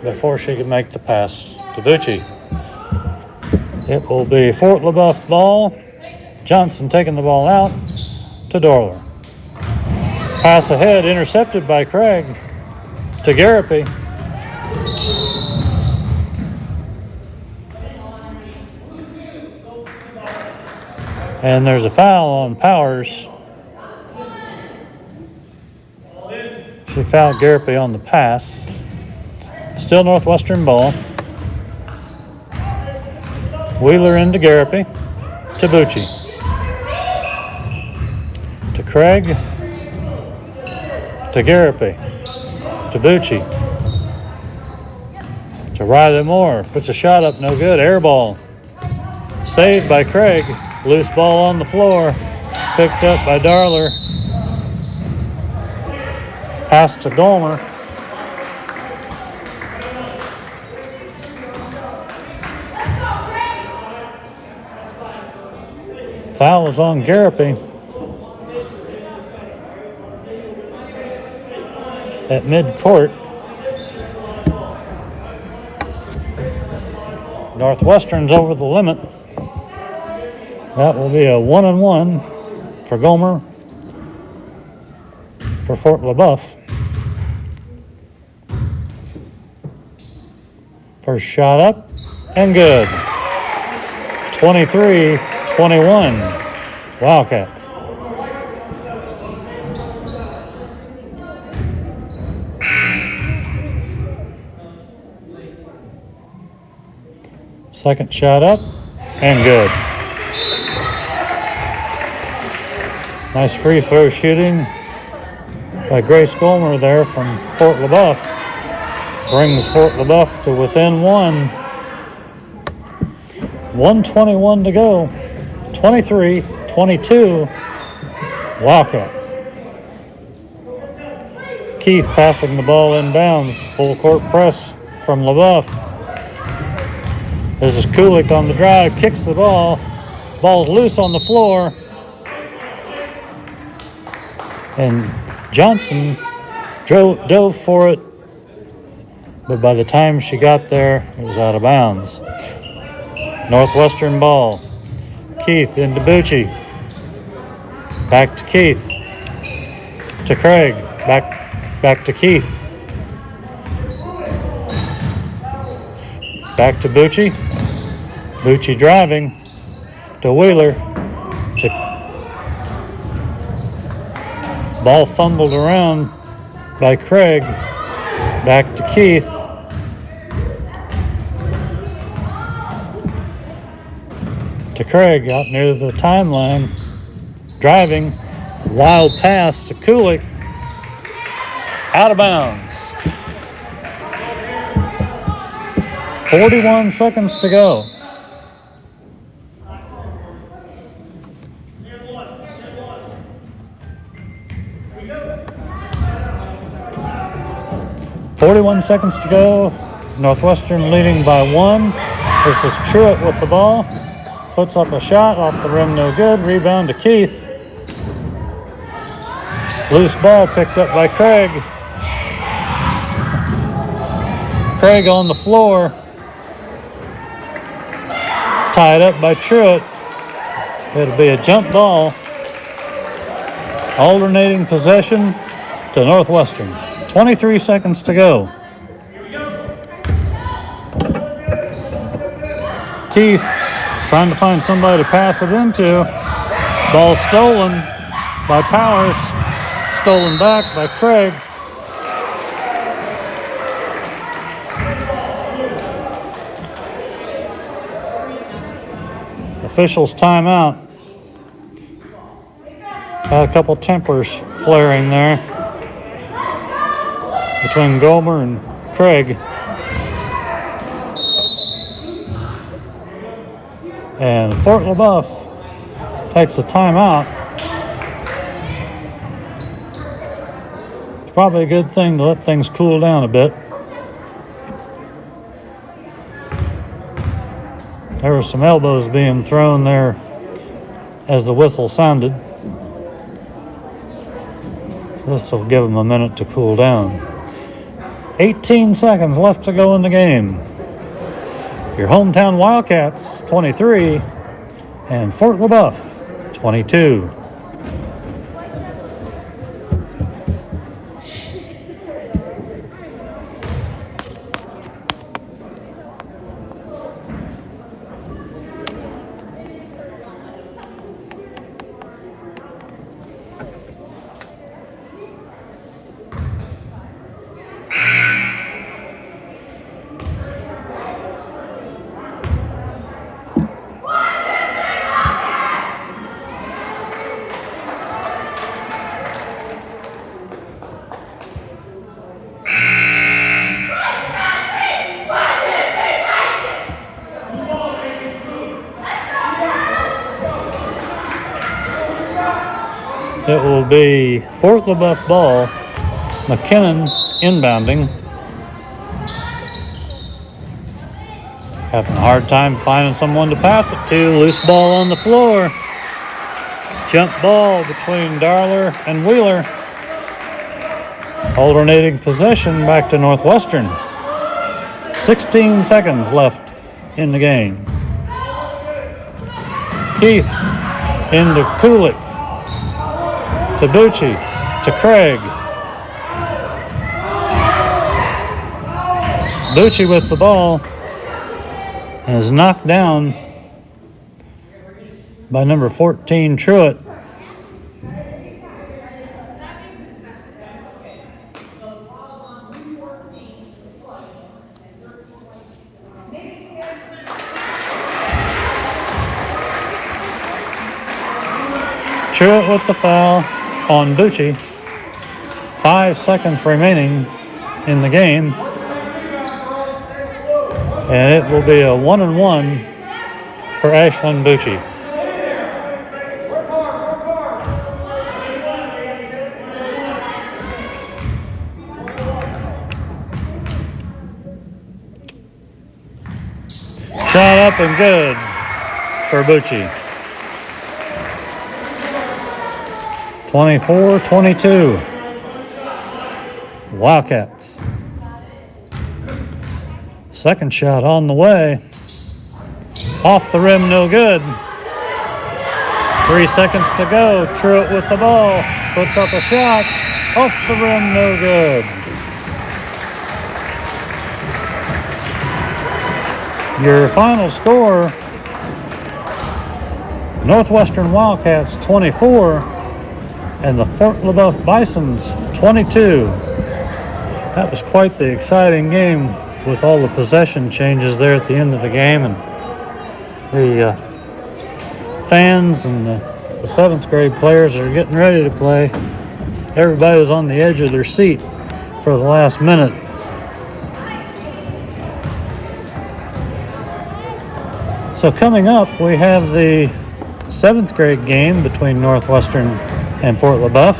before she could make the pass to Bucci. It will be Fort Lebeouf ball. Johnson taking the ball out to Dorler. Pass ahead, intercepted by Craig to Garapi. And there's a foul on Powers. She fouled Garapi on the pass. Still Northwestern ball. Wheeler into Garapi. To Bucci. To Craig. To Garapi. To Bucci. To Riley Moore. Puts a shot up, no good. Air ball. Saved by Craig. Loose ball on the floor. Picked up by Darler. Pass to Gomer. Foul is on Garapi. At mid-court. Northwestern's over the limit. That will be a 1-and-1 for Gomer for Fort Lebeouf. First shot up and good. 23-21 Wildcats. Second shot up and good. Nice free throw shooting by Grace Gomer there from Fort Lebeouf. Brings Fort Lebeouf to within one. 1:21 to go. 23-22 Wildcats. Keith passing the ball inbounds. Full court press from Lebeouf. This is Kulik on the drive, kicks the ball. Ball's loose on the floor. And Johnson dove for it, but by the time she got there, it was out of bounds. Northwestern ball. Keith into Bucci. Back to Keith. To Craig. Back to Keith. Back to Bucci. Bucci driving to Wheeler. Ball fumbled around by Craig. Back to Keith. To Craig out near the timeline. Driving. Wild pass to Kulik. Out of bounds. 41 seconds to go. Northwestern leading by 1. This is Truitt with the ball. Puts up a shot off the rim, no good. Rebound to Keith. Loose ball picked up by Craig. Craig on the floor. Tied up by Truitt. It'll be a jump ball. Alternating possession to Northwestern. 23 seconds to go. Keith trying to find somebody to pass it into. Ball stolen by Powers. Stolen back by Craig. Officials timeout. Had a couple tempers flaring there between Gomer and Craig. And Fort Lebeouf takes a timeout. It's probably a good thing to let things cool down a bit. There were some elbows being thrown there as the whistle sounded. This will give them a minute to cool down. 18 seconds left to go in the game. Your hometown Wildcats, 23, and Fort Lebeouf, 22. It will be Fort Lebeouf ball. McKinnon inbounding. Having a hard time finding someone to pass it to. Loose ball on the floor. Jump ball between Darler and Wheeler. Alternating possession back to Northwestern. 16 seconds left in the game. Keith into Kulik. To Bucci, to Craig. Bucci with the ball and is knocked down by number 14, Truitt. Truitt with the foul on Bucci. 5 seconds remaining in the game. And it will be a 1-and-1 for Ashlyn Bucci. Shot up and good for Bucci. 24-22. Wildcats. Second shot on the way. Off the rim, no good. 3 seconds to go. Truitt with the ball. Puts up a shot. Off the rim, no good. Your final score, Northwestern Wildcats 24 and the Fort Lebeouf Bisons 22. That was quite the exciting game with all the possession changes there at the end of the game, and the fans and the 7th grade players are getting ready to play. Everybody was on the edge of their seat for the last minute. So coming up, we have the 7th grade game between Northwestern and Fort Lebeouf.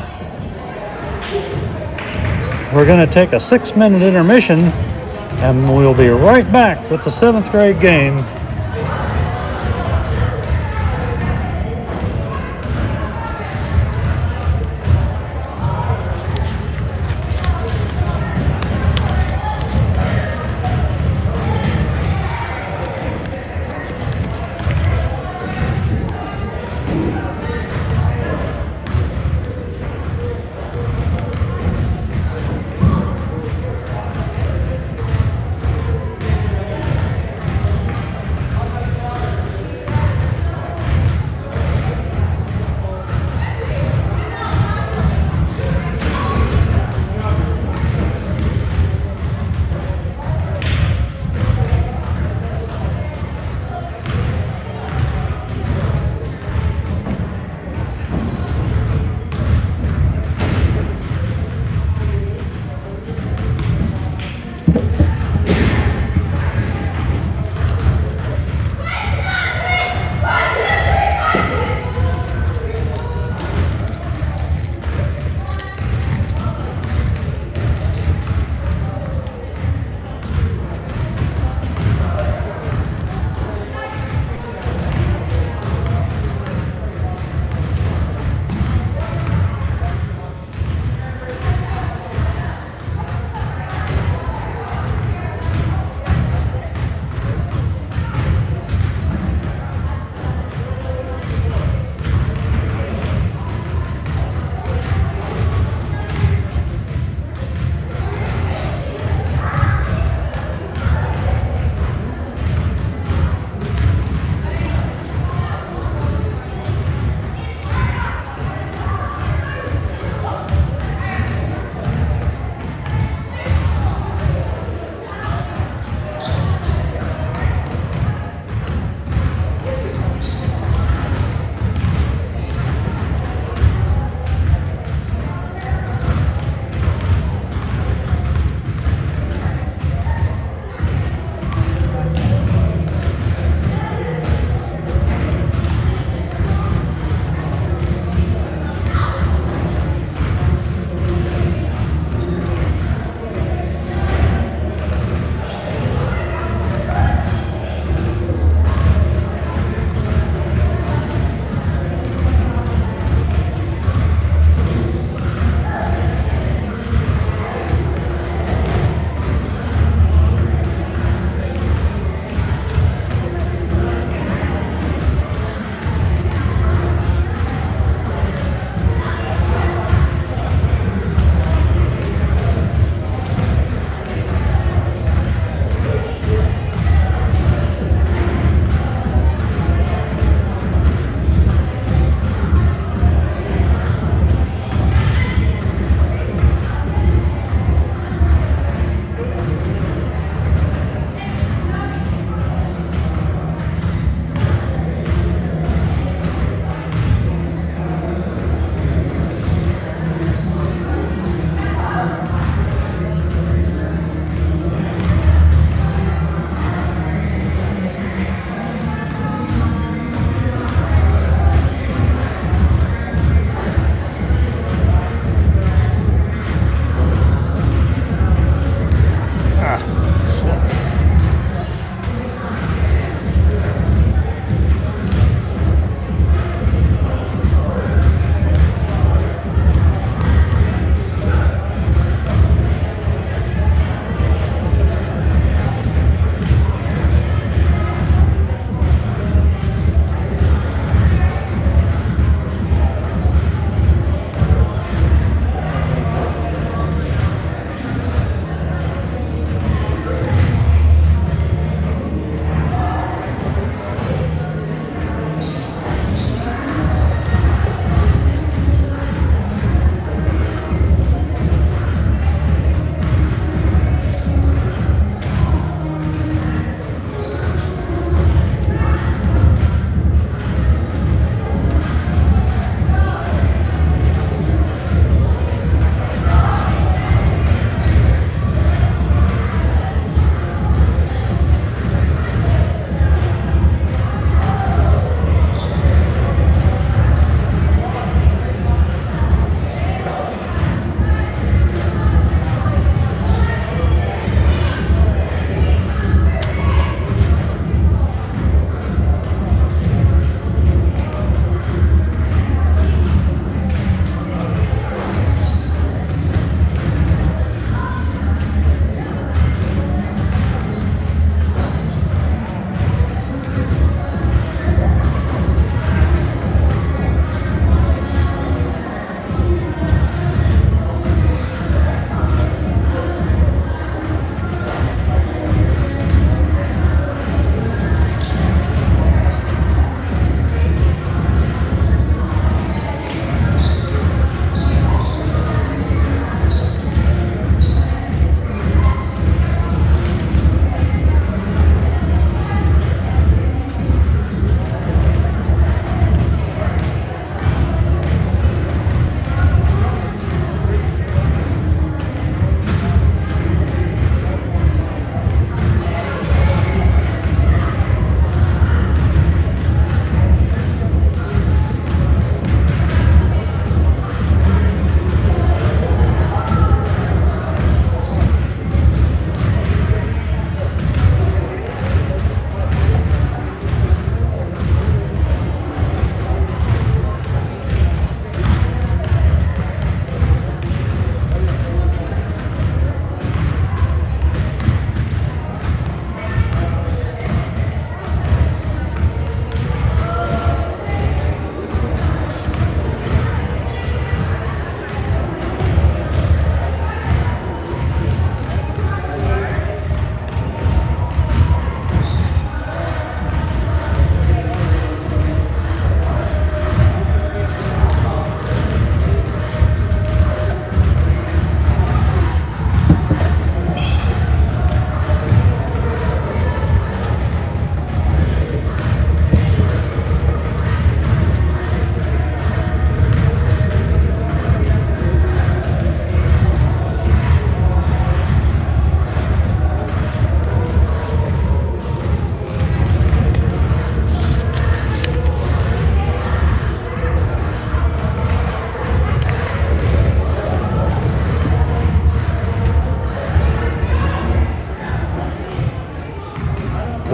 We're going to take a 6-minute intermission, and we'll be right back with the 7th grade game.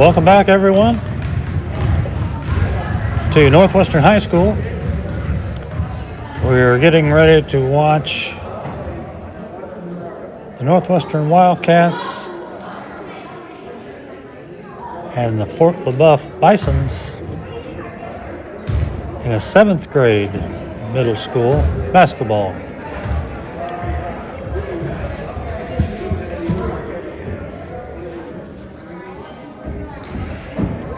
Welcome back, everyone, to Northwestern High School. We're getting ready to watch the Northwestern Wildcats and the Ft Lebeouf Bisons in a 7th grade middle school basketball.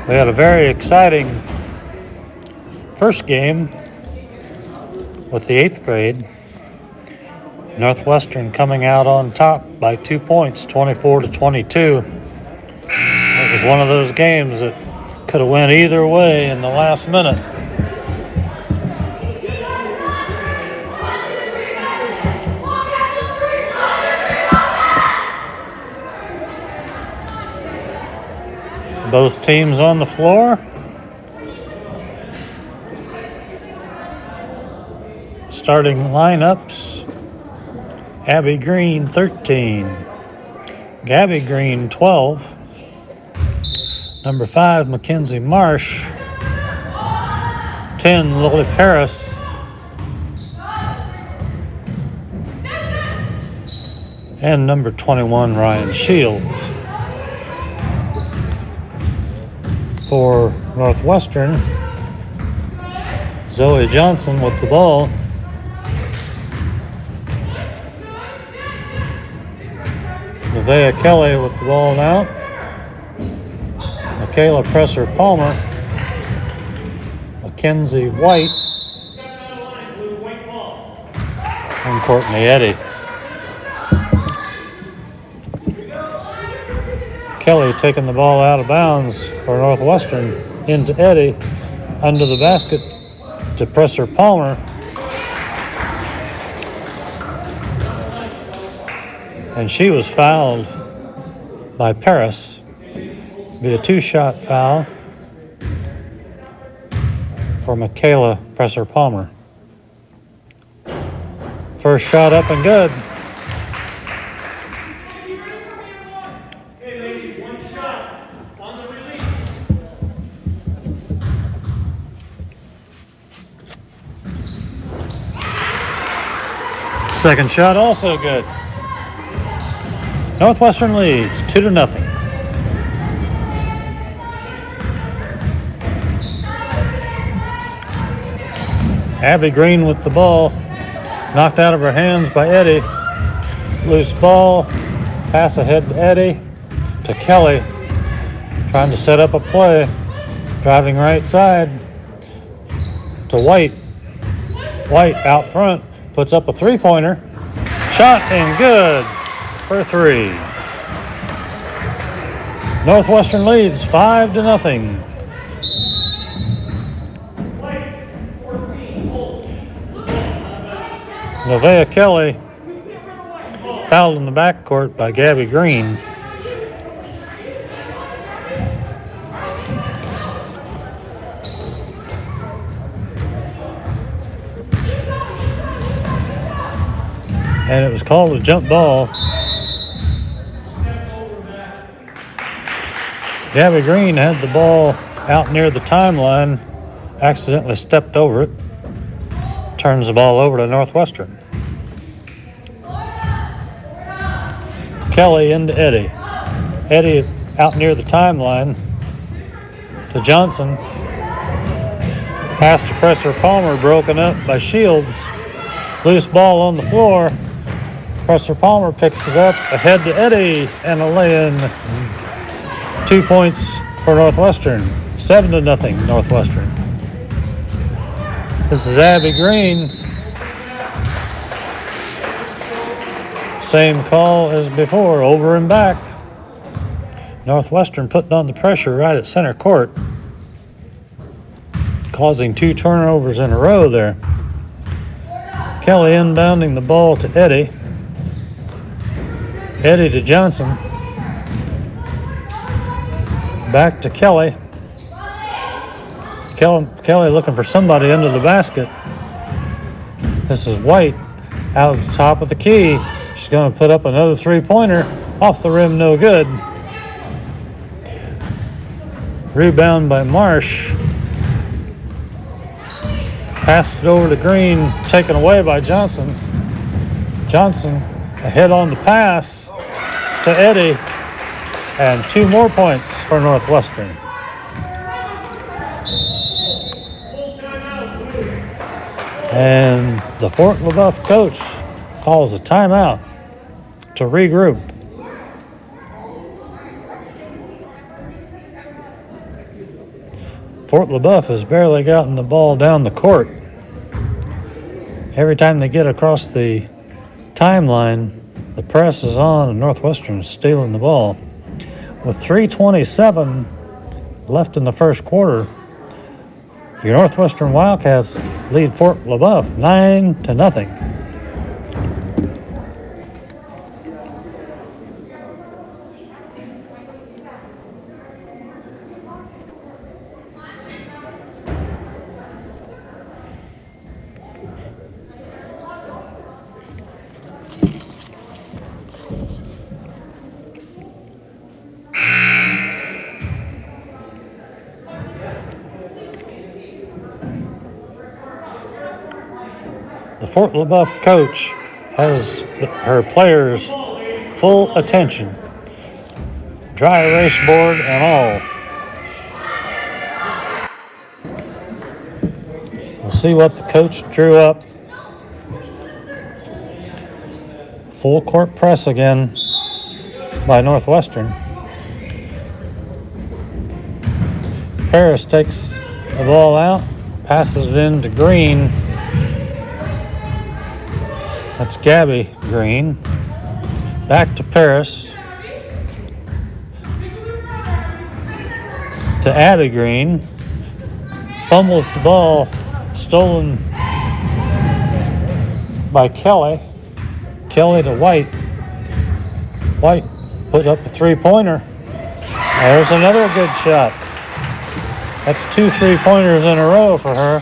We had a very exciting first game with the 8th grade. Northwestern coming out on top by 2 points, 24-22. It was one of those games that could have went either way in the last minute. Both teams on the floor. Starting lineups: Abby Green 13, Gabby Green 12, number 5 Mackenzie Marsh, 10 Lily Paris, and number 21 Ryan Shields. For Northwestern, Zoe Johnson with the ball. Nevaeh Kelly with the ball now. Michaela Presser-Palmer. Mackenzie White. And Courtney Eddy. Kelly taking the ball out of bounds for Northwestern into Eddy, under the basket to Presser-Palmer. And she was fouled by Paris. Be a 2-shot foul for Michaela Presser-Palmer. First shot up and good. Okay, ladies, 1 shot on the release. Second shot also good. Northwestern leads 2-0. Abby Green with the ball, knocked out of her hands by Eddy. Loose ball, pass ahead to Eddy, to Kelly, trying to set up a play, driving right side to White. White out front, puts up a 3-pointer, shot and good for 3. Northwestern leads 5-0. Nevaeh Kelly fouled in the backcourt by Gabby Green. And it was called a jump ball. Gabby Green had the ball out near the timeline, accidentally stepped over it, turns the ball over to Northwestern. Kelly into Eddy. Eddy out near the timeline to Johnson. Pass to Presser-Palmer, broken up by Shields. Loose ball on the floor. Presser-Palmer picks it up ahead to Eddy and a lay-in. 2 points for Northwestern. 7-0 Northwestern. This is Abby Green. Same call as before, over and back. Northwestern putting on the pressure right at center court, causing 2 turnovers in a row there. Kelly inbounding the ball to Eddy. Eddy to Johnson. Back to Kelly. Kelly looking for somebody under the basket. This is White out at the top of the key. She's going to put up another 3-pointer off the rim, no good. Rebound by Marsh. Passed it over to Green, taken away by Johnson. Johnson ahead on the pass to Eddie, and 2 more points for Northwestern. And the Fort Lebeouf coach calls a timeout to regroup. Fort Lebeouf has barely gotten the ball down the court. Every time they get across the timeline, the press is on and Northwestern is stealing the ball. With 3:27 left in the first quarter, your Northwestern Wildcats lead Fort Lebeouf 9-0. The Fort Lebeouf coach has her players' full attention. Dry erase board and all. We'll see what the coach drew up. Full court press again by Northwestern. Harris takes the ball out, passes it in to Green. That's Gabby Green. Back to Paris. To Abby Green. Fumbles the ball. Stolen by Kelly. Kelly to White. White put up a 3-pointer. There's another good shot. That's 2 3-pointers in a row for her.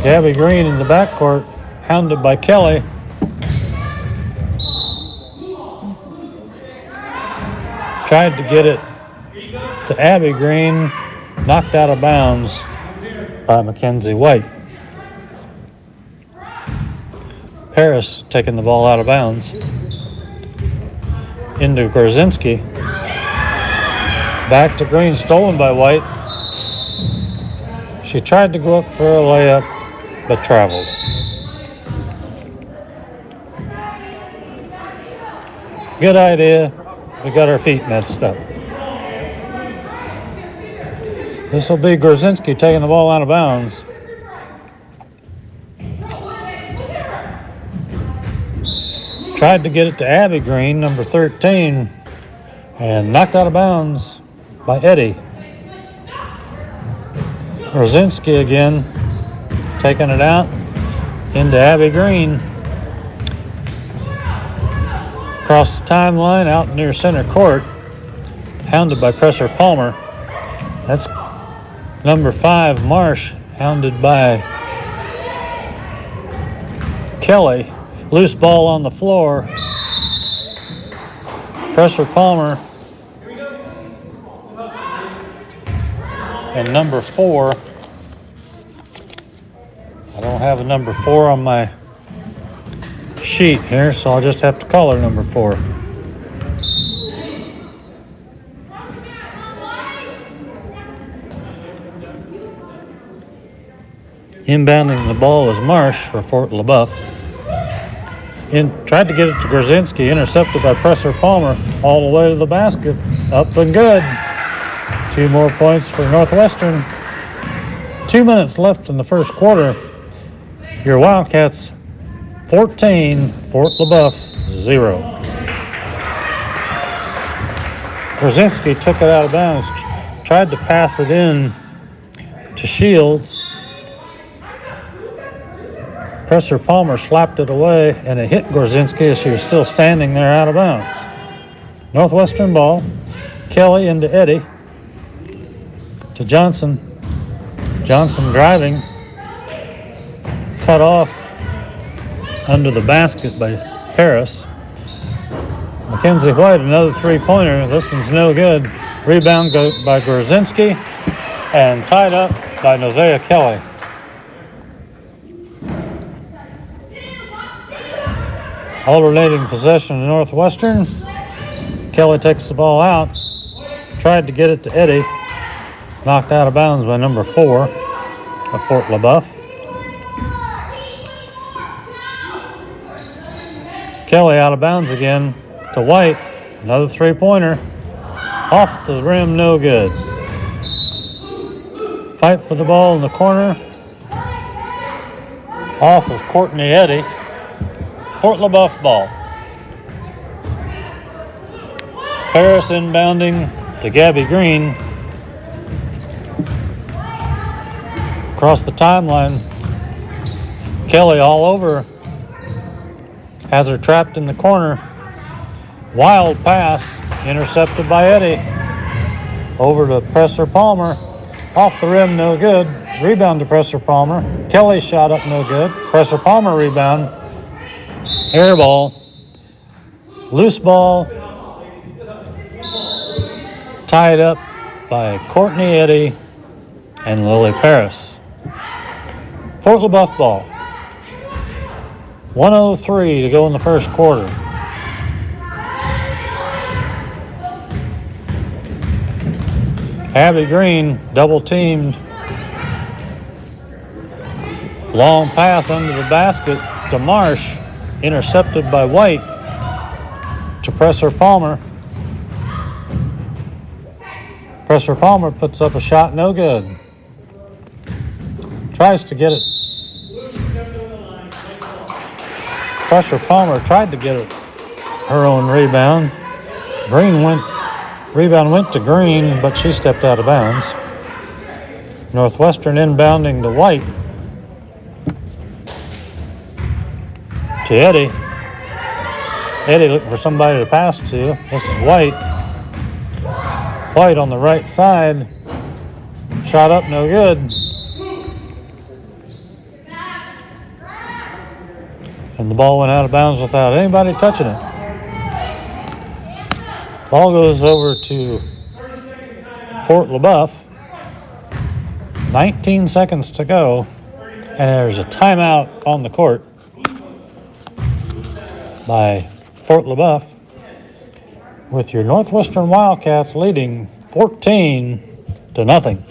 Gabby Green in the backcourt, hounded by Kelly. Tried to get it to Abby Green, knocked out of bounds by Mackenzie White. Paris taking the ball out of bounds. Into Gorzinski. Back to Green, stolen by White. She tried to go up for a layup, but traveled. Good idea. We got our feet messed up. This will be Gorzinski taking the ball out of bounds. Tried to get it to Abby Green, number 13, and knocked out of bounds by Eddie. Gorzinski again, taking it out into Abby Green. Across the timeline, out near center court, hounded by Presser Palmer. That's number 5, Marsh, hounded by Kelly. Loose ball on the floor. Presser Palmer and number 4. I don't have a number 4 on my sheet here, so I'll just have to call her number 4. Inbounding the ball is Marsh for Fort Lebeouf. Tried to get it to Gorzinski, intercepted by Presser Palmer, all the way to the basket. Up and good. 2 more points for Northwestern. 2 minutes left in the first quarter. Your Wildcats 14, Fort Lebeouf 0. Gorzinski took it out of bounds, tried to pass it in to Shields. Presser Palmer slapped it away, and it hit Gorzinski as she was still standing there out of bounds. Northwestern ball. Kelly into Eddie. To Johnson. Johnson driving. Cut off under the basket by Harris. Mackenzie White, another three-pointer. This one's no good. Rebound by Gorzinski and tied up by Nevaeh Kelly. Alternating possession to Northwestern. Kelly takes the ball out. Tried to get it to Eddie. Knocked out of bounds by number 4 of Fort Lebeouf. Kelly out of bounds again to White. Another three-pointer. Off the rim, no good. Fight for the ball in the corner. Off of Courtney Eddy. Fort Lebeouf ball. Paris inbounding to Gabby Green. Across the timeline. Kelly all over. Has her trapped in the corner. Wild pass. Intercepted by Eddy. Over to Presser Palmer. Off the rim, no good. Rebound to Presser Palmer. Kelly shot up, no good. Presser Palmer rebound. Air ball. Loose ball. Tied up by Courtney Eddy and Lily Paris. Fort Lebeouf ball. 1:03 to go in the first quarter. Abby Green double teamed. Long pass under the basket to Marsh. Intercepted by White to Presser Palmer. Presser Palmer puts up a shot, no good. Tries to get it. Presser Palmer tried to get it. Her own rebound. Rebound went to Green, but she stepped out of bounds. Northwestern inbounding to White. To Eddy. Eddy looking for somebody to pass to. This is White. White on the right side. Shot up, no good. And the ball went out of bounds without anybody touching it. Ball goes over to Fort Lebeouf. 19 seconds to go. And there's a timeout on the court by Fort Lebeouf, with your Northwestern Wildcats leading 14-0.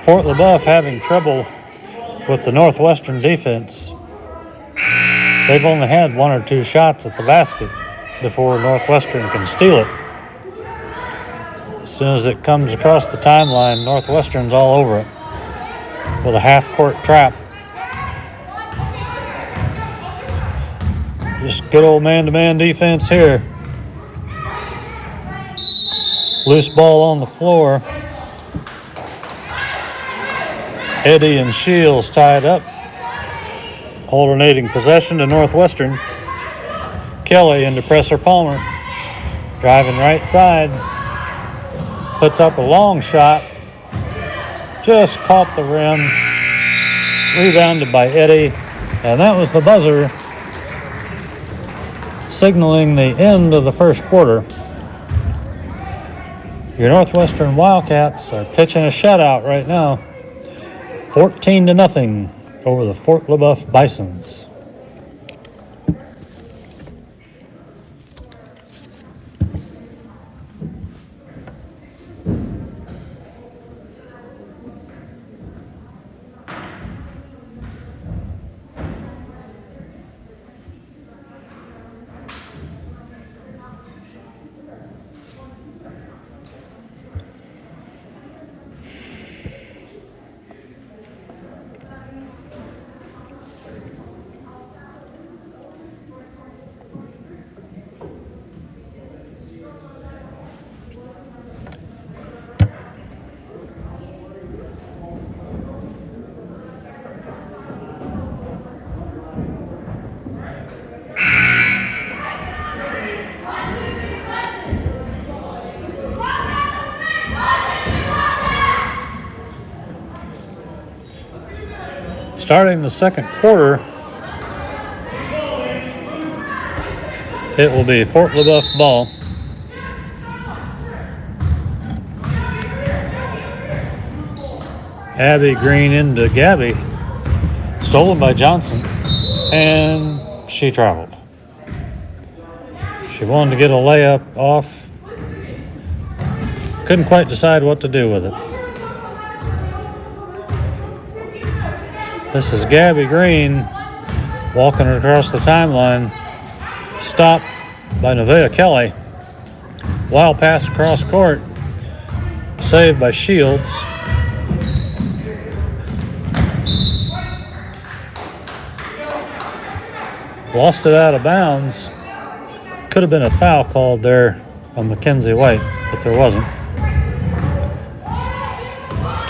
Fort Lebeouf having trouble with the Northwestern defense. They've only had 1 or 2 shots at the basket before Northwestern can steal it. As soon as it comes across the timeline, Northwestern's all over it with a half-court trap. Just good old man-to-man defense here. Loose ball on the floor. Eddy and Shields tied up. Alternating possession to Northwestern. Kelly into Presser Palmer. Driving right side. Puts up a long shot. Just caught the rim. Rebounded by Eddy. And that was the buzzer, signaling the end of the first quarter. Your Northwestern Wildcats are pitching a shutout right now. 14-0 over the Fort Lebeouf Bisons. Starting the second quarter, it will be Ft Lebeouf ball. Abby Green into Gabby. Stolen by Johnson. And she traveled. She wanted to get a layup off. Couldn't quite decide what to do with it. This is Gabby Green walking across the timeline. Stopped by Nevaeh Kelly. Wild pass across court. Saved by Shields. Lost it out of bounds. Could have been a foul called there on Mackenzie White, but there wasn't.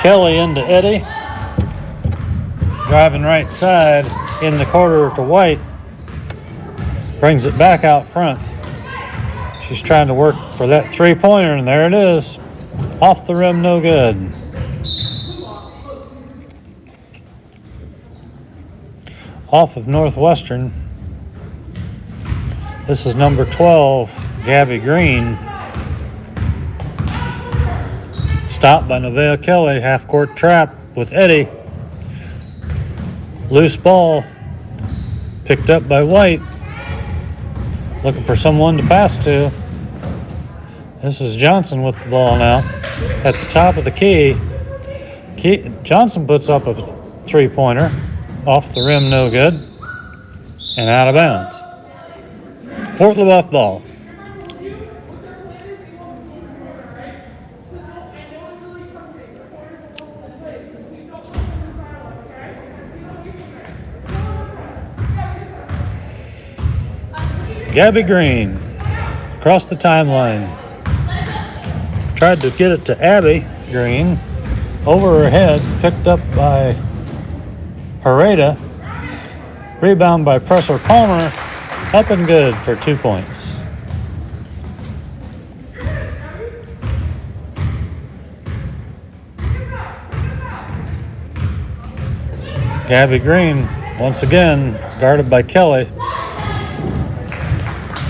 Kelly into Eddie. Driving right side in the corner to White. Brings it back out front. She's trying to work for that three-pointer, and there it is. Off the rim, no good. Off of Northwestern. This is number 12, Gabby Green. Stopped by Nevaeh Kelly, half-court trap with Eddie. Loose ball, picked up by White. Looking for someone to pass to. This is Johnson with the ball now. At the top of the key. Johnson puts up a three-pointer. Off the rim, no good. And out of bounds. Ft Lebeouf ball. Gabby Green across the timeline. Tried to get it to Abby Green. Over her head, picked up by Hereda. Rebound by Presser Palmer. Up and good for 2 points. Gabby Green, once again, guarded by Kelly.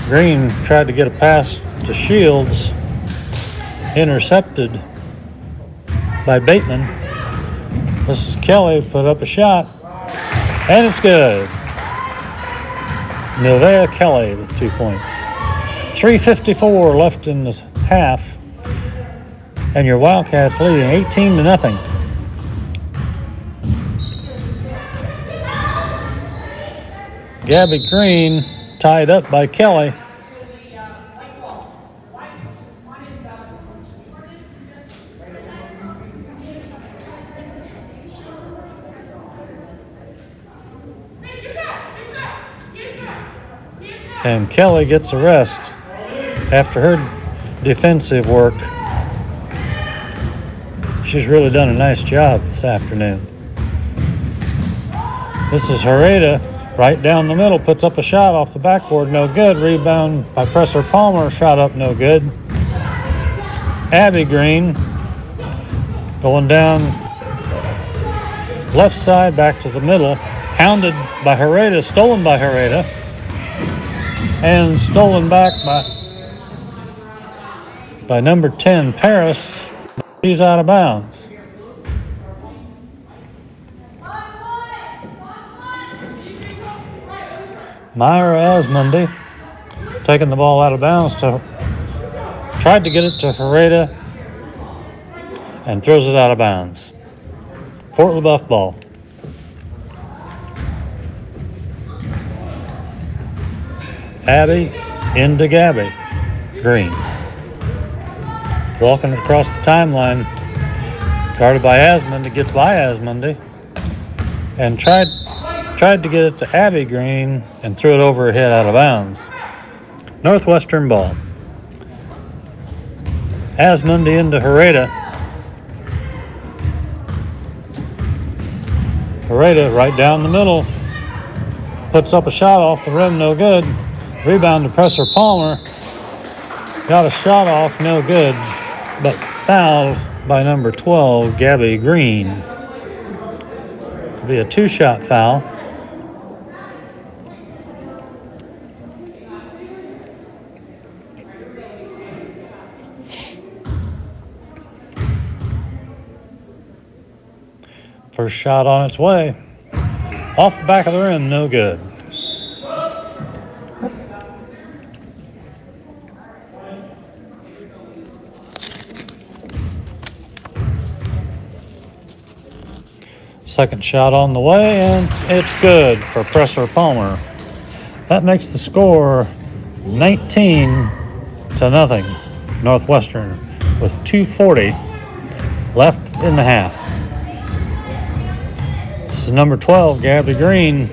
Green tried to get a pass to Shields. Intercepted by Bateman. This is Kelly, put up a shot. And it's good. Nevaeh Kelly with 2 points. 3:54 left in the half. And your Wildcats leading 18-0. Gabby Green tied up by Kelly. And Kelly gets a rest after her defensive work. She's really done a nice job this afternoon. This is Hereda, right down the middle, puts up a shot off the backboard, no good. Rebound by Presser Palmer, shot up, no good. Abby Green going down left side, back to the middle, hounded by Hereda, stolen by Hereda. And stolen back by number 10, Paris. She's out of bounds. Myra Asmundi taking the ball out of bounds tried to get it to Hereda and throws it out of bounds. Ft Lebeouf ball. Abby into Gabby Green. Walking across the timeline. Guarded by Asmundi, gets by Asmundi. And tried to get it to Abby Green and threw it over her head out of bounds. Northwestern ball. Asmundi into Hereda. Hereda right down the middle. Puts up a shot off the rim, no good. Rebound to Presser Palmer. Got a shot off, no good. But fouled by number 12, Gabby Green. It'll be a 2-shot foul. First shot on its way. Off the back of the rim, no good. Second shot on the way, and it's good for Presser Palmer. That makes the score 19-0. Northwestern with 2:40 left in the half. This is number 12, Gabby Green.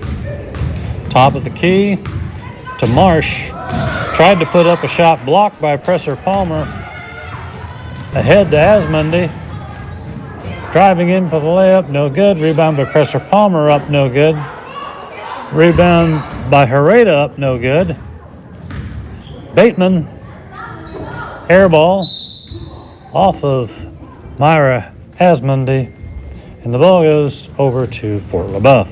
Top of the key to Marsh. Tried to put up a shot blocked by Presser Palmer. Ahead to Asmundy. Driving in for the layup, no good. Rebound by Presser Palmer, up no good. Rebound by Hereda, up no good. Bateman, air ball off of Myra Asmundy, and the ball goes over to Fort Lebeouf.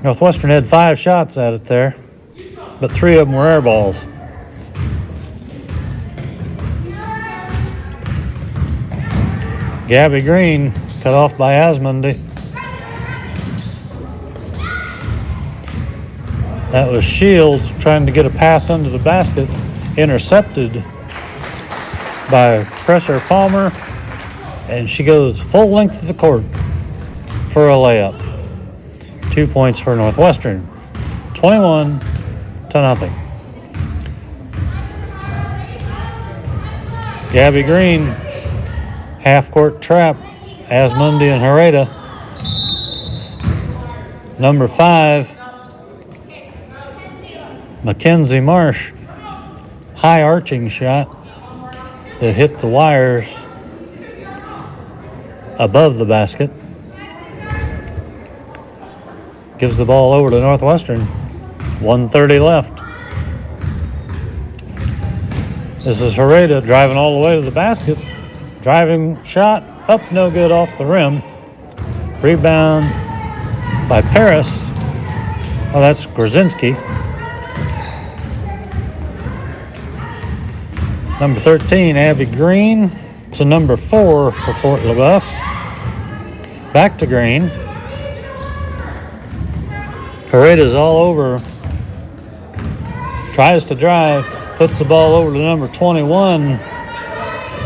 Northwestern had 5 shots at it there, but 3 of them were air balls. Gabby Green cut off by Asmundy. That was Shields trying to get a pass under the basket, intercepted by Presser Palmer, and she goes full length of the court for a layup. 2 points for Northwestern, 21-0. Gabby Green, half-court trap, Asmundy and Hereda. Number 5, Mackenzie Marsh, high arching shot that hit the wires above the basket. Gives the ball over to Northwestern. 1:30 left. This is Hereda driving all the way to the basket. Driving shot, up no good off the rim. Rebound by Paris. Oh, that's Grzinski. Number 13, Abby Green, to number 4 for Fort Lebeouf. Back to Green. Hereda's all over. Tries to drive, puts the ball over to number 21.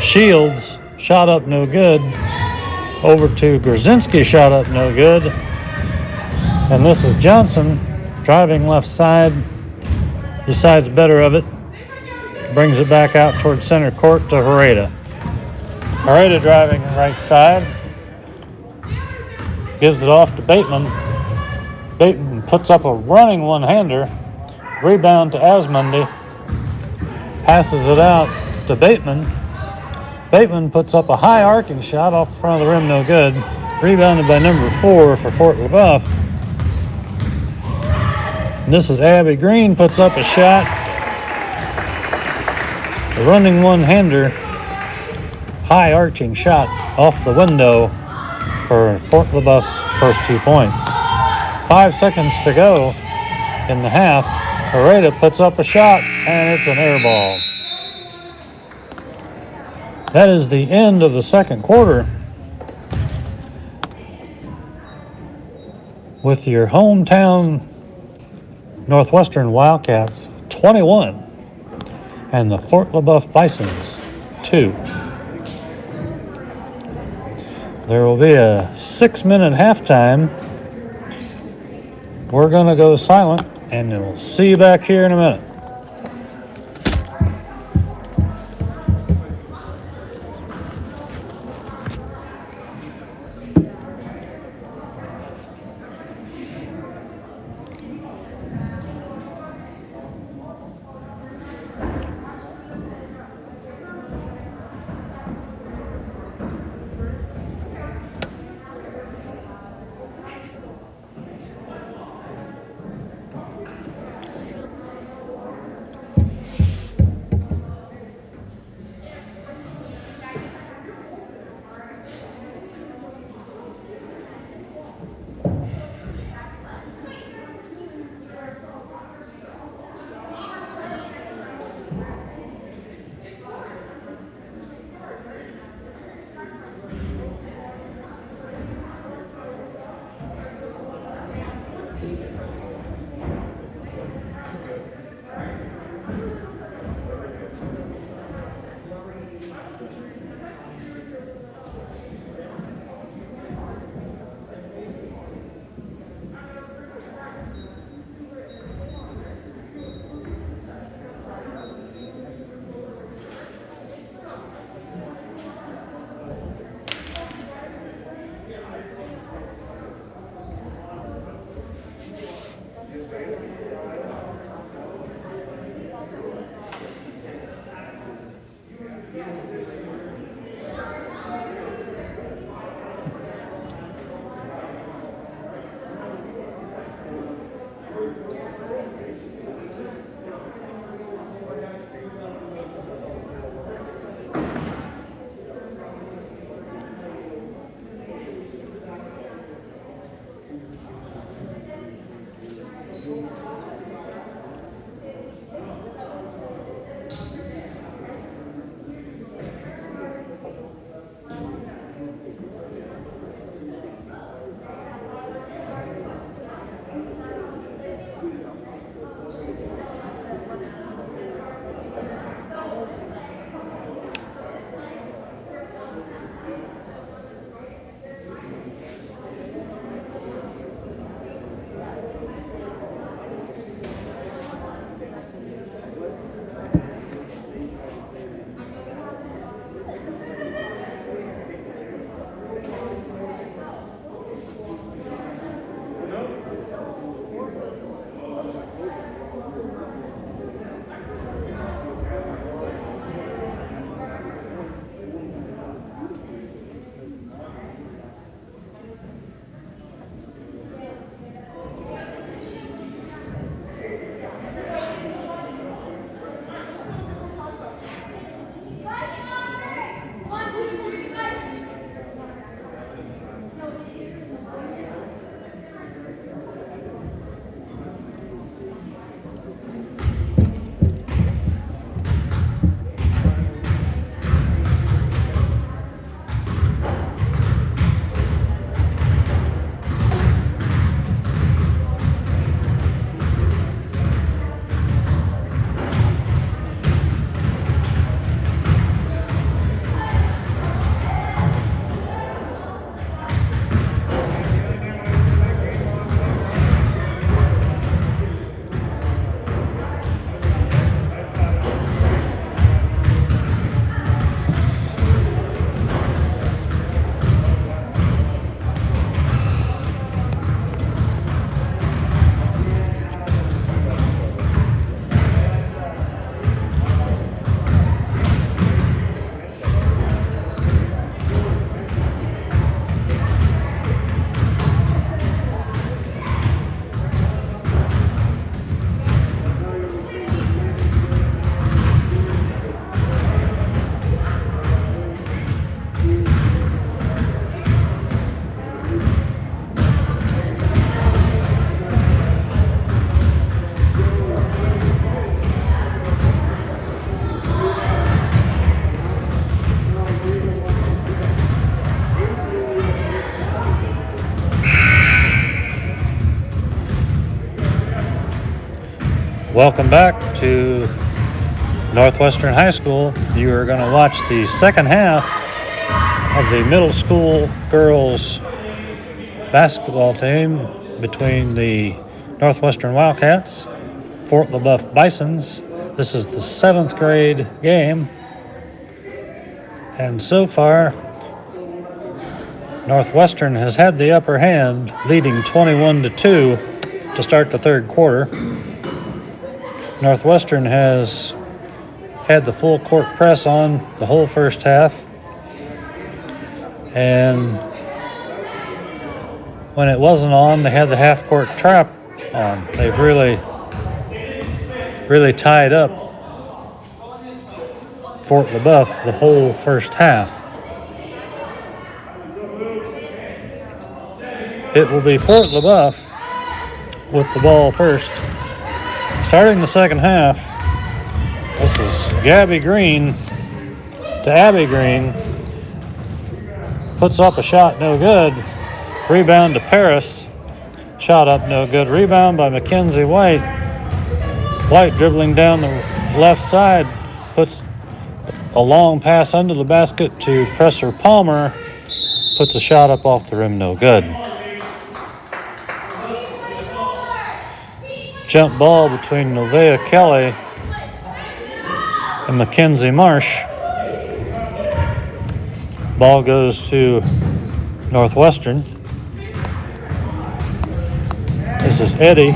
Shields, shot up no good. Over to Grzinski, shot up no good. And this is Johnson driving left side. Decides better of it. Brings it back out towards center court to Hereda. Hereda driving right side. Gives it off to Bateman. Bateman puts up a running one-hander. Rebound to Asmundy. Passes it out to Bateman. Bateman puts up a high arcing shot off the front of the rim, no good. Rebounded by number 4 for Fort Lebeouf. And this is Abby Green, puts up a shot. A running one-hander, high arching shot off the window for Fort Lebeouf's first 2 points. 5 seconds to go in the half. Hereda puts up a shot, and it's an air ball. That is the end of the second quarter, with your hometown Northwestern Wildcats 21 and the Fort Lebeouf Bisons 2. There will be a 6-minute halftime. We're going to go silent, and we'll see you back here in a minute. Welcome back to Northwestern High School. You are going to watch the second half of the middle school girls basketball team between the Northwestern Wildcats, Fort Lebeouf Bisons. This is the 7th grade game. And so far, Northwestern has had the upper hand, leading 21-2 to start the third quarter. Northwestern has had the full court press on the whole first half, and when it wasn't on, they had the half court trap on. They've really tied up Fort Lebeouf the whole first half. It will be Fort Lebeouf with the ball first. Starting the second half, this is Gabby Green to Abby Green. Puts up a shot, no good. Rebound to Paris. Shot up, no good. Rebound by Mackenzie White. White dribbling down the left side. Puts a long pass under the basket to Presser Palmer. Puts a shot up off the rim, no good. Jump ball between Novea Kelly and Mackenzie Marsh. Ball goes to Northwestern. This is Eddie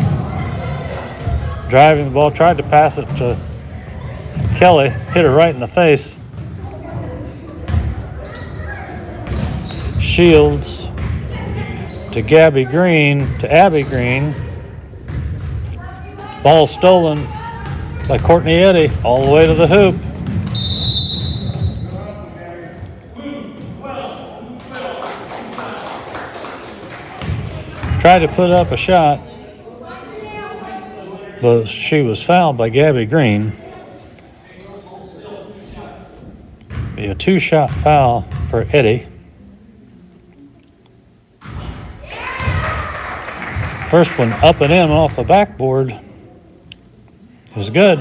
driving the ball, tried to pass it to Kelly, hit her right in the face. Shields to Gabby Green to Abby Green. Ball stolen by Courtney Eddy all the way to the hoop. Tried to put up a shot, but she was fouled by Gabby Green. Be a 2-shot foul for Eddy. First one up and in off the backboard is good.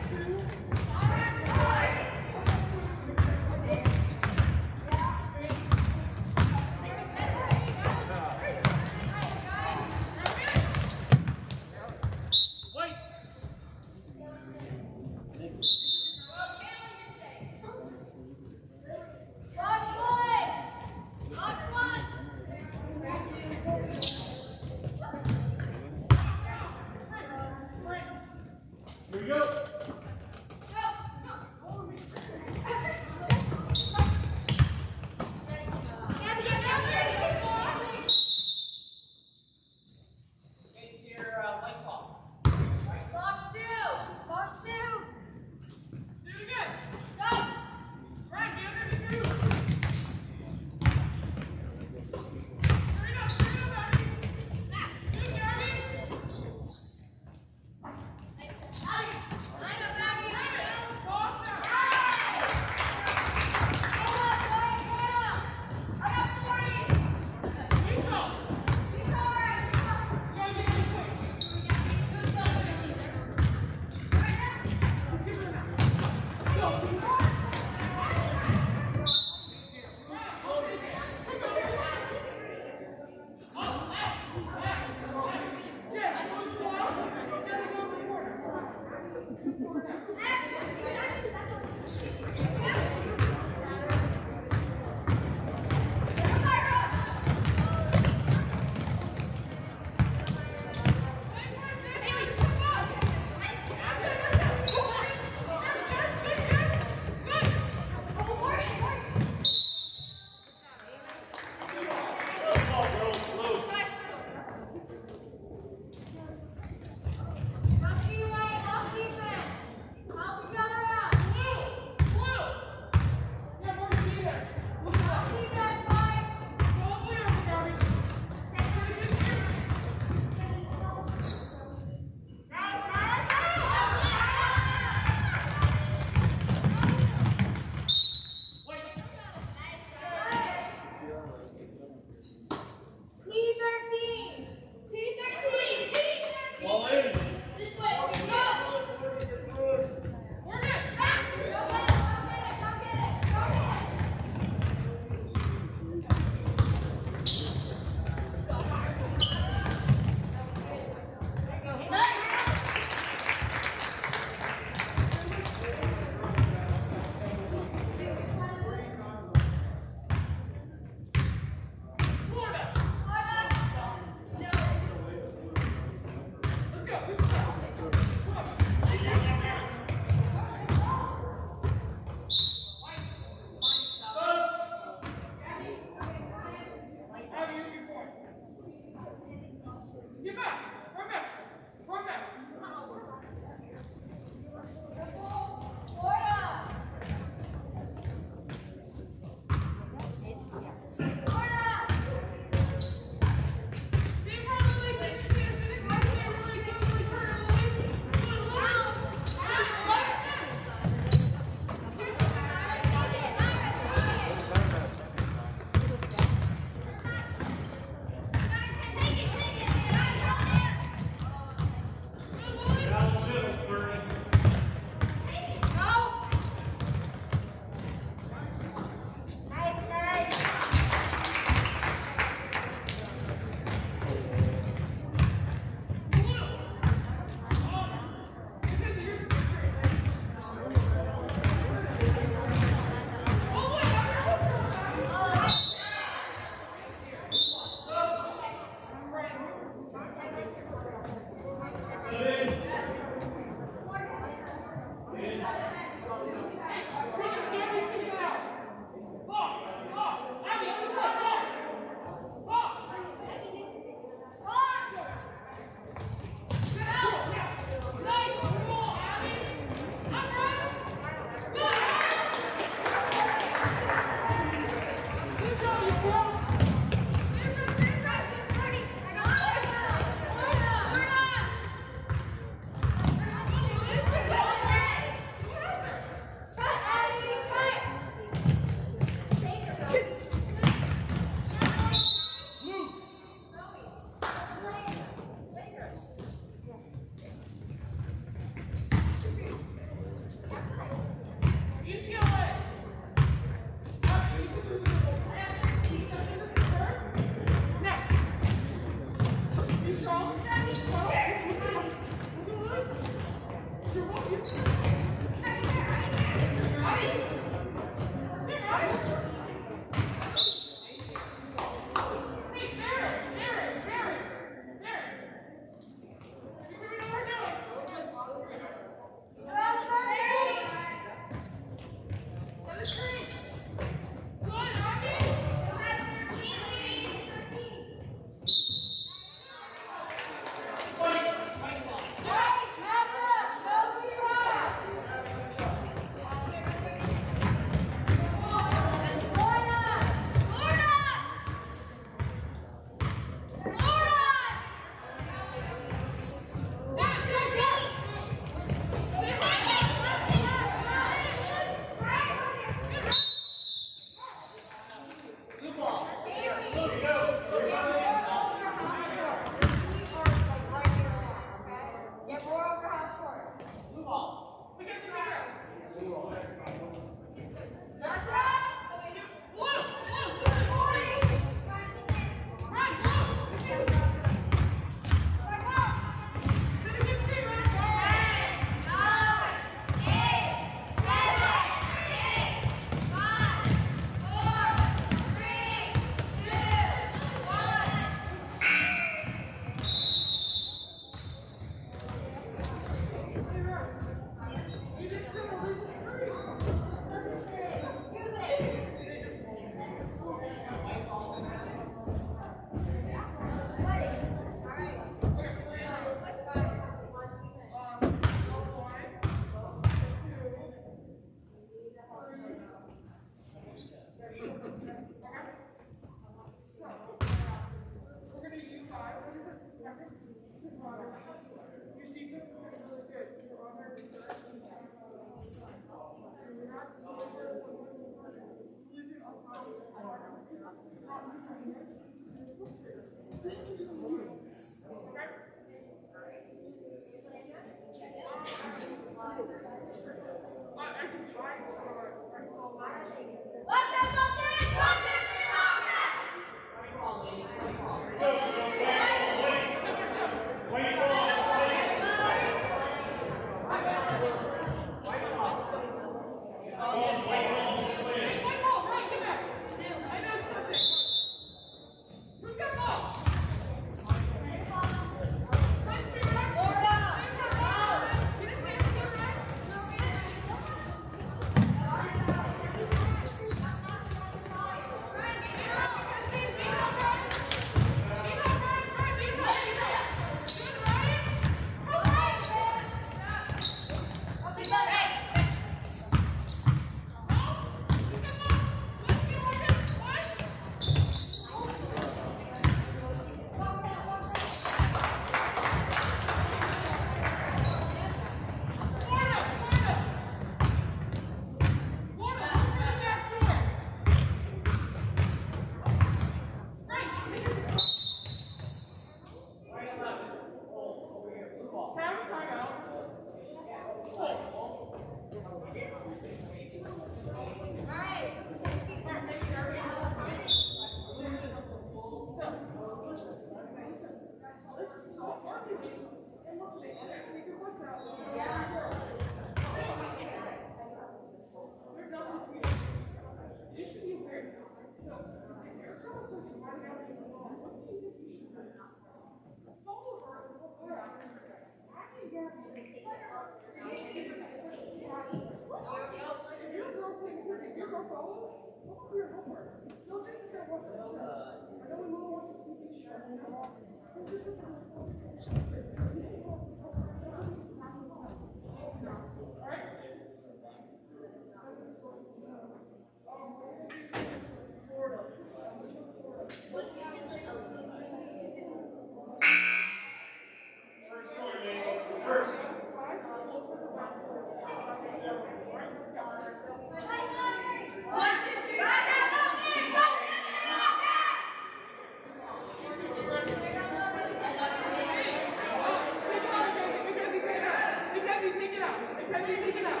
Take it out.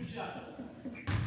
2 shots.